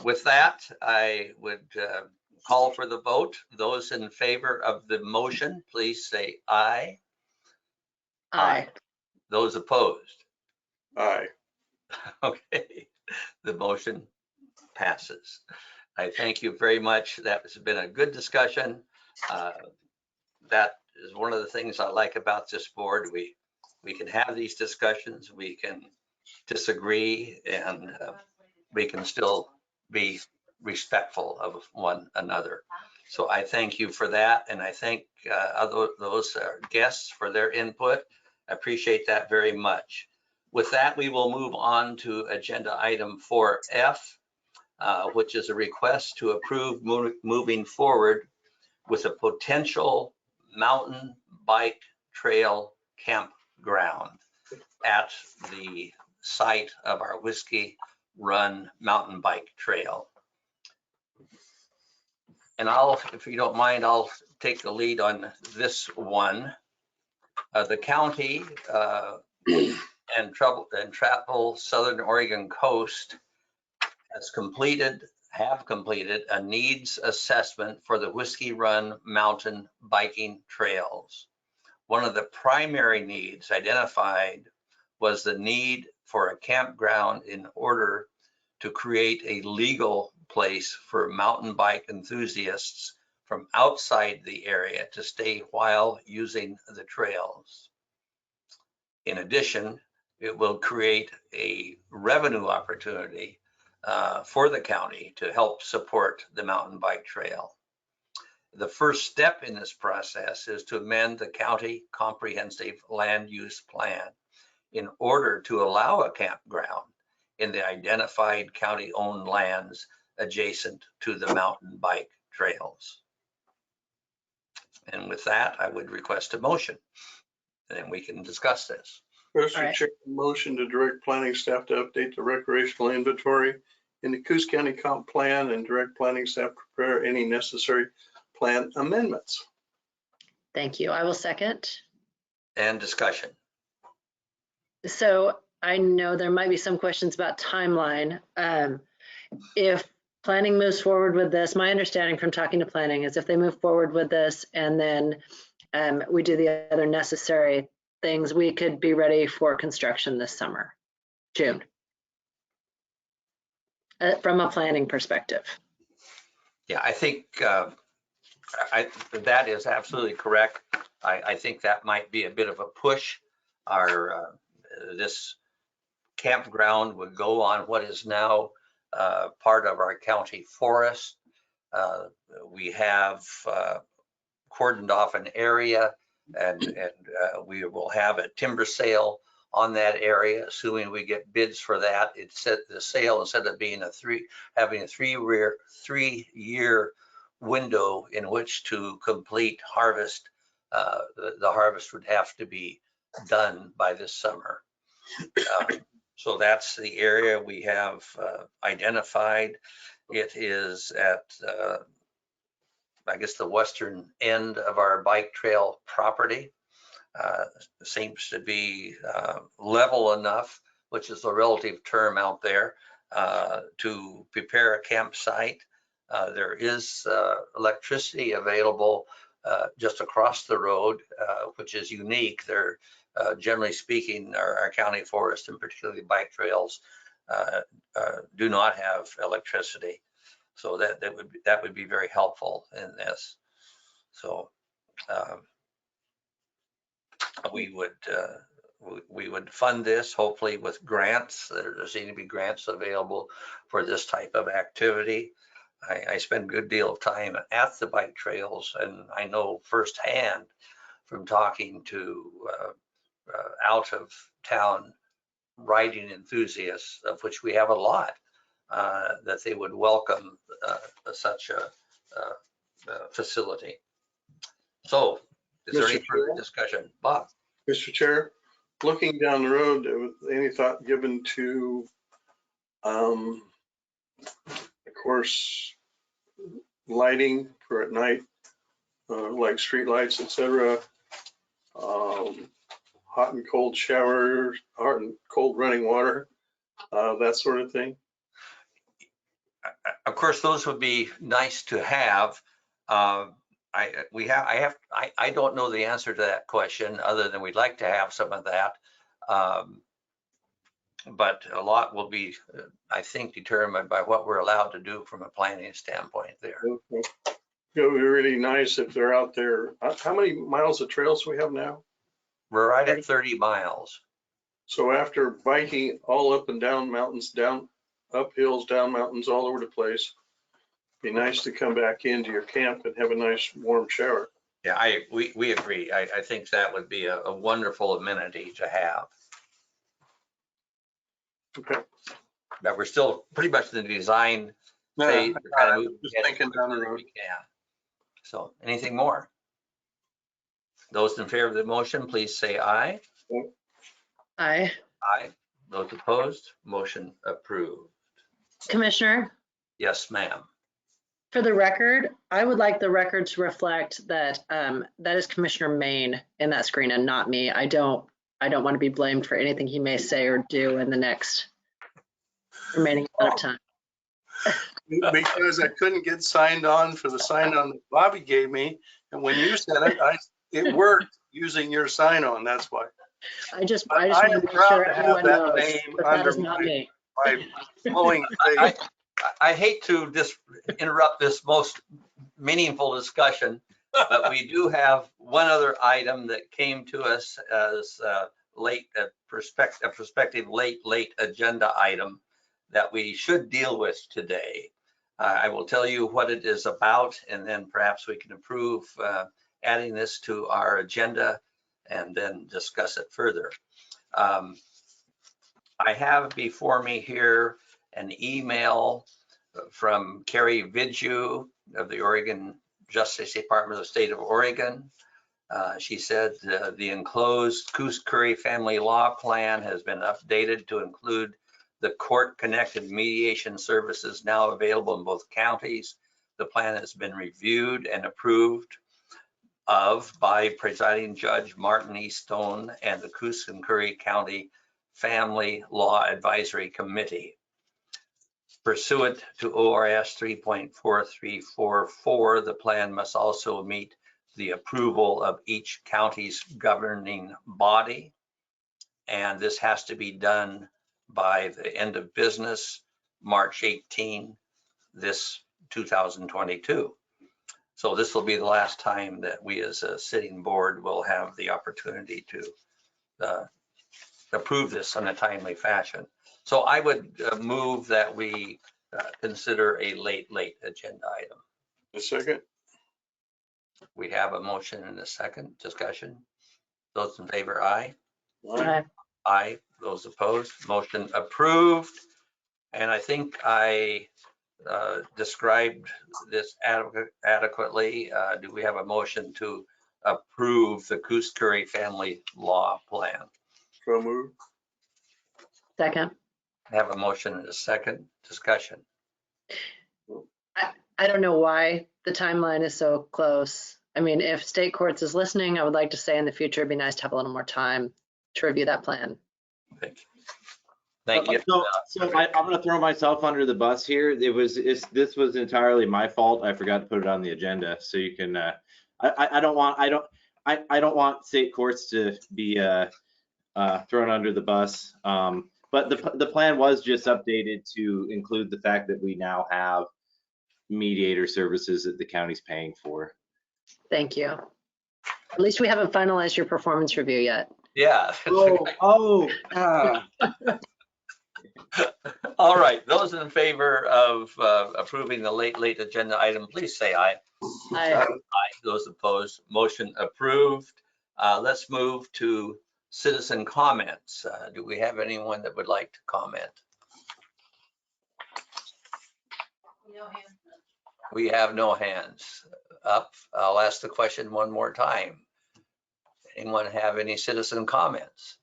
S1: with that, I would call for the vote. Those in favor of the motion, please say aye.
S3: Aye.
S1: Those opposed?
S2: Aye.
S1: Okay, the motion passes. I thank you very much. That has been a good discussion. That is one of the things I like about this board. We can have these discussions, we can disagree, and we can still be respectful of one another. So I thank you for that, and I thank those guests for their input. I appreciate that very much. With that, we will move on to agenda item 4F, which is a request to approve moving forward with a potential mountain bike trail campground at the site of our Whiskey Run mountain bike trail. And if you don't mind, I'll take the lead on this one. The county and Travel Southern Oregon Coast have completed a needs assessment for the Whiskey Run mountain biking trails. One of the primary needs identified was the need for a campground in order to create a legal place for mountain bike enthusiasts from outside the area to stay while using the trails. In addition, it will create a revenue opportunity for the county to help support the mountain bike trail. The first step in this process is to amend the county comprehensive land use plan in order to allow a campground in the identified county-owned lands adjacent to the mountain bike trails. And with that, I would request a motion, and we can discuss this.
S2: Mr. Chair, motion to direct planning staff to update the recreational inventory in the Coos County Comp Plan and direct planning staff to prepare any necessary plan amendments.
S3: Thank you. I will second.
S1: And discussion.
S3: So I know there might be some questions about timeline. If planning moves forward with this, my understanding from talking to planning is if they move forward with this and then we do the other necessary things, we could be ready for construction this summer, June, from a planning perspective.
S1: Yeah, I think that is absolutely correct. I think that might be a bit of a push. This campground would go on what is now part of our county forest. We have cordoned off an area, and we will have a timber sale on that area, assuming we get bids for that. The sale, instead of being having a three-year window in which to complete harvest, the harvest would have to be done by this summer. So that's the area we have identified. It is at, I guess, the western end of our bike trail property. Seems to be level enough, which is the relative term out there, to prepare a campsite. There is electricity available just across the road, which is unique. They're generally speaking, our county forest and particularly bike trails do not have electricity. So that would be very helpful in this. So we would fund this hopefully with grants. There seem to be grants available for this type of activity. I spend a good deal of time at the bike trails, and I know firsthand from talking to out of town riding enthusiasts, of which we have a lot, that they would welcome such a facility. So is there any further discussion? Bob?
S2: Mr. Chair, looking down the road, any thought given to, of course, lighting for at night, like street lights, etc., hot and cold showers, hot and cold running water, that sort of thing?
S1: Of course, those would be nice to have. I don't know the answer to that question, other than we'd like to have some of that. But a lot will be, I think, determined by what we're allowed to do from a planning standpoint there.
S2: Okay. It would be really nice if they're out there. How many miles of trails do we have now?
S1: We're right at 30 miles.
S2: So after biking all up and down mountains, down up hills, down mountains, all over the place, be nice to come back into your camp and have a nice warm shower.
S1: Yeah, we agree. I think that would be a wonderful amenity to have.
S2: Okay.
S1: But we're still pretty much in the design phase.
S2: Just thinking down the road.
S1: We can. So anything more? Those in favor of the motion, please say aye.
S3: Aye.
S1: Aye. Those opposed, motion approved.
S3: Commissioner,
S1: Yes, ma'am.
S3: for the record, I would like the record to reflect that that is Commissioner Main in that screen and not me. I don't want to be blamed for anything he may say or do in the next remaining amount of time.
S2: Because I couldn't get signed on for the sign on that Bobby gave me. And when you said it, it worked using your sign on. That's why.
S3: I just want to make sure everyone knows that is not me.
S2: My flowing face.
S1: I hate to just interrupt this most meaningful discussion, but we do have one other item that came to us as a prospective late agenda item that we should deal with today. I will tell you what it is about, and then perhaps we can approve adding this to our agenda and then discuss it further. I have before me here an email from Carrie Vidju of the Oregon Justice Department of the State of Oregon. She said the enclosed Coos Curry Family Law Plan has been updated to include the court-connected mediation services now available in both counties. The plan has been reviewed and approved of by Presiding Judge Martin E. Stone and the Coos and Curry County Family Law Advisory Committee. Pursuant to ORS 3.4344, the plan must also meet the approval of each county's governing body, and this has to be done by the end of business, March 18, this 2022. So this will be the last time that we as a sitting board will have the opportunity to approve this in a timely fashion. So I would move that we consider a late agenda item.
S2: A second.
S1: We have a motion and a second. Discussion. Those in favor, aye.
S3: Aye.
S1: Aye. Those opposed, motion approved. And I think I described this adequately. Do we have a motion to approve the Coos Curry Family Law Plan?
S2: So moved.
S3: Second.
S1: I have a motion and a second. Discussion.
S3: I don't know why the timeline is so close. I mean, if state courts is listening, I would like to say in the future, it'd be nice to have a little more time to review that plan.
S1: Thank you. Thank you.
S12: I'm going to throw myself under the bus here. This was entirely my fault. I forgot to put it on the agenda. So you can. I don't want state courts to be thrown under the bus. But the plan was just updated to include the fact that we now have mediator services that the county's paying for.
S3: Thank you. At least we haven't finalized your performance review yet.
S1: Yeah. All right, those in favor of approving the late agenda item, please say aye.
S3: Aye.
S1: Aye. Those opposed, motion approved. Let's move to citizen comments. Do we have anyone that would like to comment? We have no hands up. I'll ask the question one more time. Anyone have any citizen comments?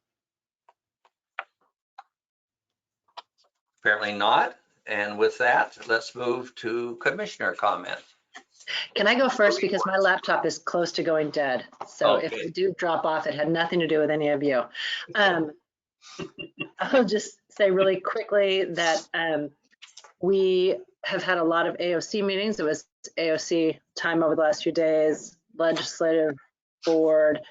S1: Apparently not. And with that, let's move to commissioner comment.
S3: Can I go first because my laptop is close to going dead. So
S1: Okay.
S3: if I do drop off, it had nothing to do with any of you. I'll just say really quickly that we have had a lot of AOC meetings. It was AOC time over the last few days, legislative board,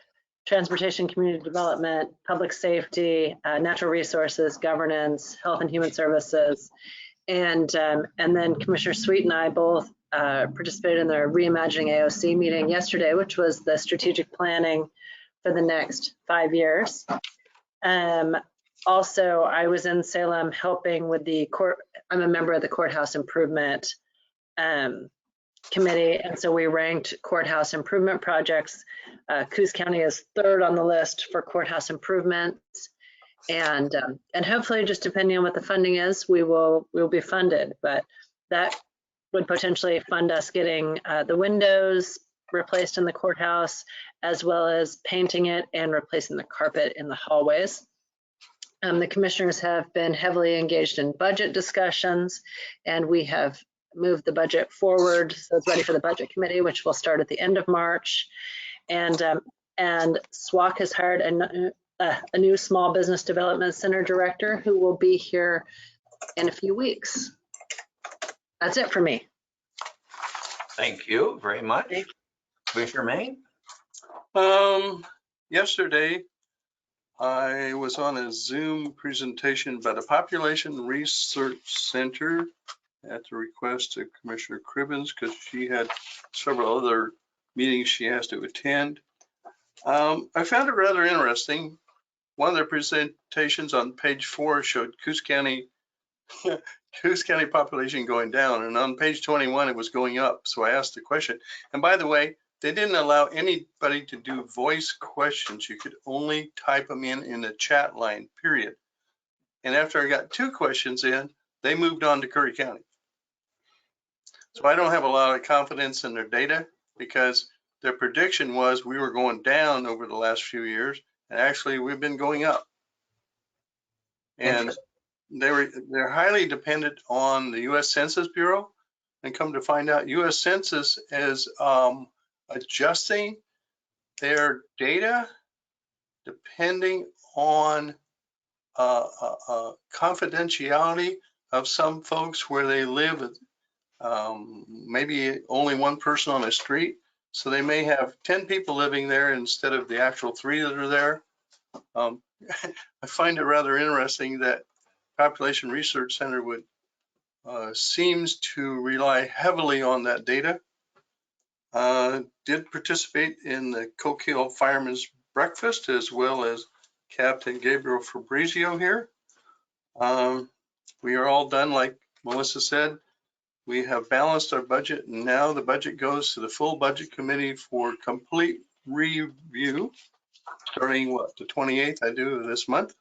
S3: transportation, community development, public safety, natural resources, governance, health and human services. And then Commissioner Sweet and I both participated in the Reimagining AOC meeting yesterday, which was the strategic planning for the next 5 years. Also, I was in Salem helping with the court. I'm a member of the courthouse improvement committee, and so we ranked courthouse improvement projects. Coos County is 3rd on the list for courthouse improvements, and hopefully, just depending on what the funding is, we'll be funded. But that would potentially fund us getting the windows replaced in the courthouse, as well as painting it and replacing the carpet in the hallways. The commissioners have been heavily engaged in budget discussions, and we have moved the budget forward. So it's ready for the budget committee, which will start at the end of March. And SWAC has hired a new small business development center director who will be here in a few weeks. That's it for me.
S1: Thank you very much. Commissioner Main?
S2: Yesterday, I was on a Zoom presentation by the Population Research Center at the request of Commissioner Cribbins because she had several other meetings she has to attend. I found it rather interesting. One of their presentations on page 4 showed Coos County population going down, and on page 21 it was going up. So I asked the question, and by the way, they didn't allow anybody to do voice questions. You could only type them in the chat line, period. And after I got 2 questions in, they moved on to Curry County. So I don't have a lot of confidence in their data because their prediction was we were going down over the last few years, and actually we've been going up. And they're highly dependent on the U.S. Census Bureau, and come to find out, U.S. Census is adjusting their data depending on confidentiality of some folks where they live. Maybe only one person on a street, so they may have 10 people living there instead of the actual 3 that are there. I find it rather interesting that Population Research Center would seems to rely heavily on that data. Did participate in the Coke Hill Fireman's Breakfast as well as Captain Gabriel Fabrizio here. We are all done, like Melissa said. We have balanced our budget, and now the budget goes to the full budget committee for complete review, starting the 28th, I do, of this month.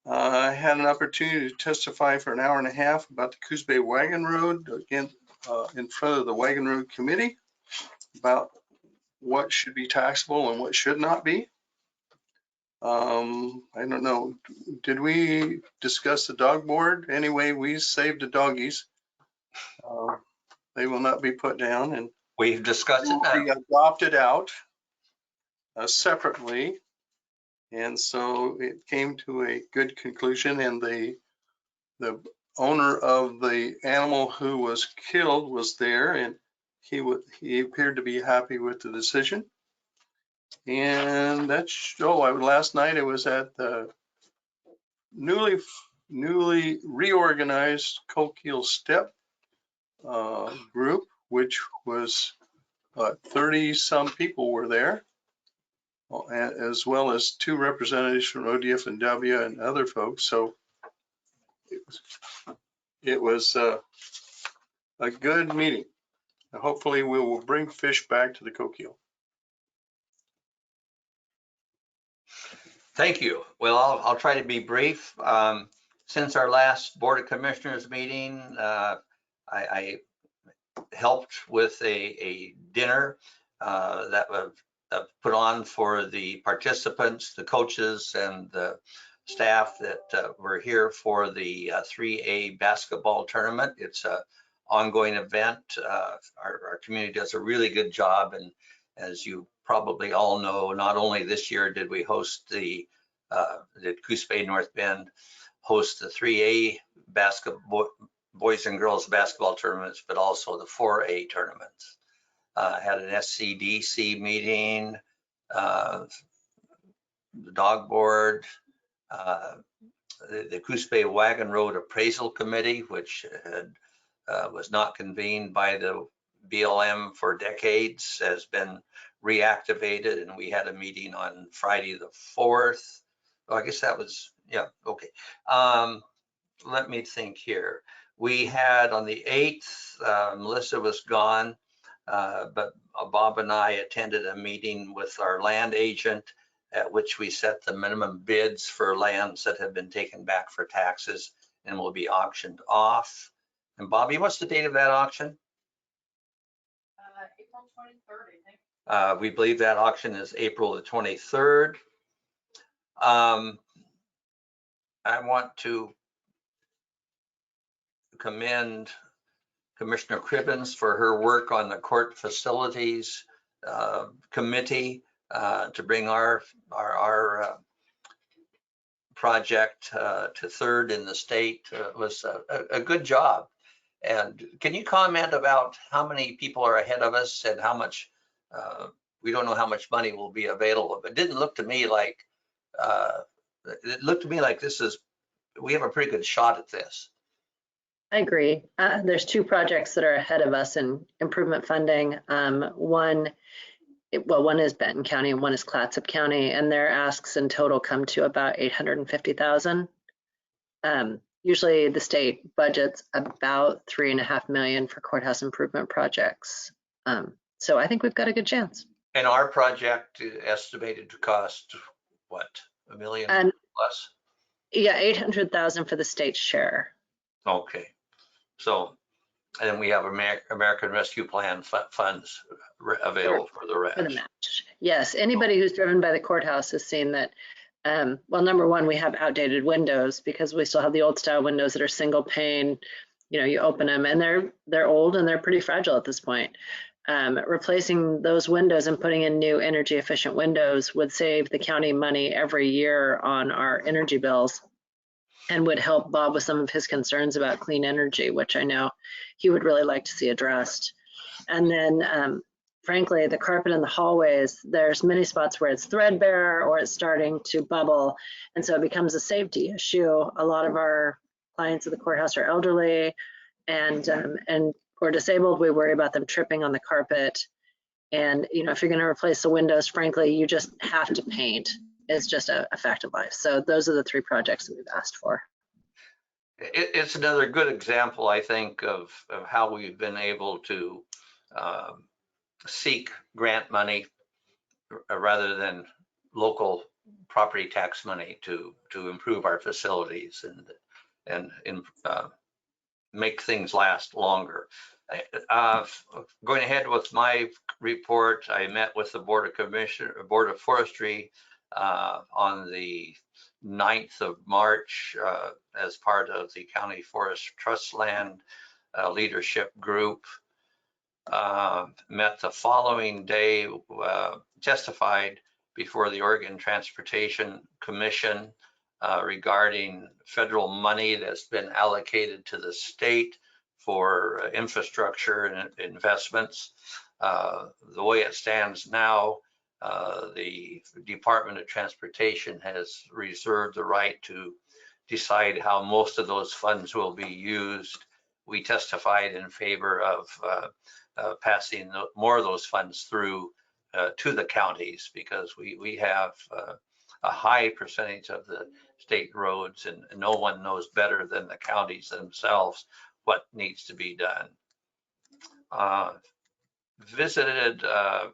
S2: I had an opportunity to testify for an hour and a half about the Coos Bay Wagon Road, again, in front of the Wagon Road Committee, about what should be taxable and what should not be. I don't know, did we discuss the dog board? Anyway, we saved the doggies. They will not be put down, and
S1: we've discussed it now.
S2: We adopted out separately. And so it came to a good conclusion, and the owner of the animal who was killed was there, and he appeared to be happy with the decision. And that's, last night I was at the newly reorganized Coquille Step group, which was 30 some people were there, as well as 2 representatives from ODF and W and other folks. So it was a good meeting. Hopefully we will bring fish back to the Coquille.
S1: Thank you. Well, I'll try to be brief. Since our last Board of Commissioners meeting, I helped with a dinner that was put on for the participants, the coaches, and the staff that were here for the 3A basketball tournament. It's an ongoing event. Our community does a really good job, and as you probably all know, not only this year did we host the Coos Bay North Bend host the 3A basketball boys and girls basketball tournaments, but also the 4A tournaments. Had an SCDC meeting, the dog board, the Coos Bay Wagon Road Appraisal Committee, which was not convened by the BLM for decades, has been reactivated, and we had a meeting on Friday the 4th. Oh, I guess that was, yeah, okay. Let me think here. We had on the 8th, Melissa was gone, but Bob and I attended a meeting with our land agent at which we set the minimum bids for lands that have been taken back for taxes and will be auctioned off. And Bobby, what's the date of that auction?
S4: April 23rd, I think.
S1: We believe that auction is April the 23rd. I want to commend Commissioner Cribbins for her work on the court facilities committee to bring our project to 3rd in the state. Was a good job. And can you comment about how many people are ahead of us and how much, we don't know how much money will be available, but it didn't look to me like, we have a pretty good shot at this.
S3: I agree. There's 2 projects that are ahead of us in improvement funding. One is Benton County and one is Clatsop County, and their asks in total come to about $850,000. Usually the state budgets about $3.5 million for courthouse improvement projects. So I think we've got a good chance.
S1: And our project is estimated to cost what, $1 million plus?
S3: Yeah, $800,000 for the state's share.
S1: Okay. So, and then we have American Rescue Plan funds available for the rest.
S3: For the match. Yes, anybody who's driven by the courthouse has seen that. Well, number one, we have outdated windows because we still have the old style windows that are single pane. You know, you open them and they're old and they're pretty fragile at this point. Replacing those windows and putting in new energy efficient windows would save the county money every year on our energy bills, and would help Bob with some of his concerns about clean energy, which I know he would really like to see addressed. And then, frankly, the carpet in the hallways, there's many spots where it's threadbare or it's starting to bubble. And so it becomes a safety issue. A lot of our clients at the courthouse are elderly and or disabled. We worry about them tripping on the carpet. And, you know, if you're going to replace the windows, frankly, you just have to paint. It's just a fact of life. So those are the 3 projects that we've asked for.
S1: It's another good example, I think, of how we've been able to seek grant money rather than local property tax money to improve our facilities and make things last longer. Going ahead with my report, I met with the Board of Forestry on the 9th of March as part of the County Forest Trust Land Leadership Group. Met the following day, testified before the Oregon Transportation Commission regarding federal money that's been allocated to the state for infrastructure and investments. The way it stands now, the Department of Transportation has reserved the right to decide how most of those funds will be used. We testified in favor of passing more of those funds through to the counties, because we have a high percentage of the state roads, and no one knows better than the counties themselves what needs to be done. Visited a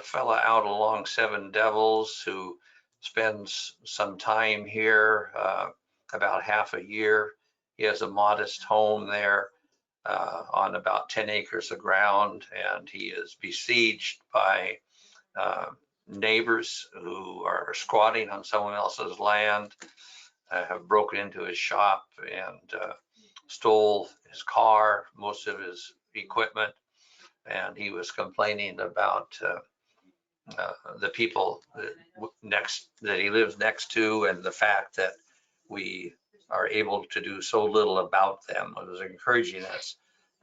S1: fella out along Seven Devils who spends some time here, about half a year. He has a modest home there on about 10 acres of ground, and he is besieged by neighbors who are squatting on someone else's land, have broken into his shop and stole his car, most of his equipment, and he was complaining about the people that he lives next to, and the fact that we are able to do so little about them. It was encouraging us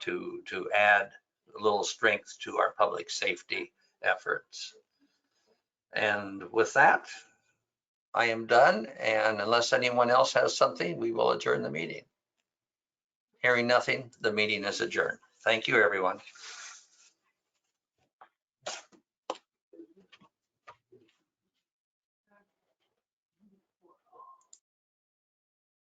S1: to add a little strength to our public safety efforts. And with that, I am done, and unless anyone else has something, we will adjourn the meeting. Hearing nothing, the meeting is adjourned. Thank you, everyone.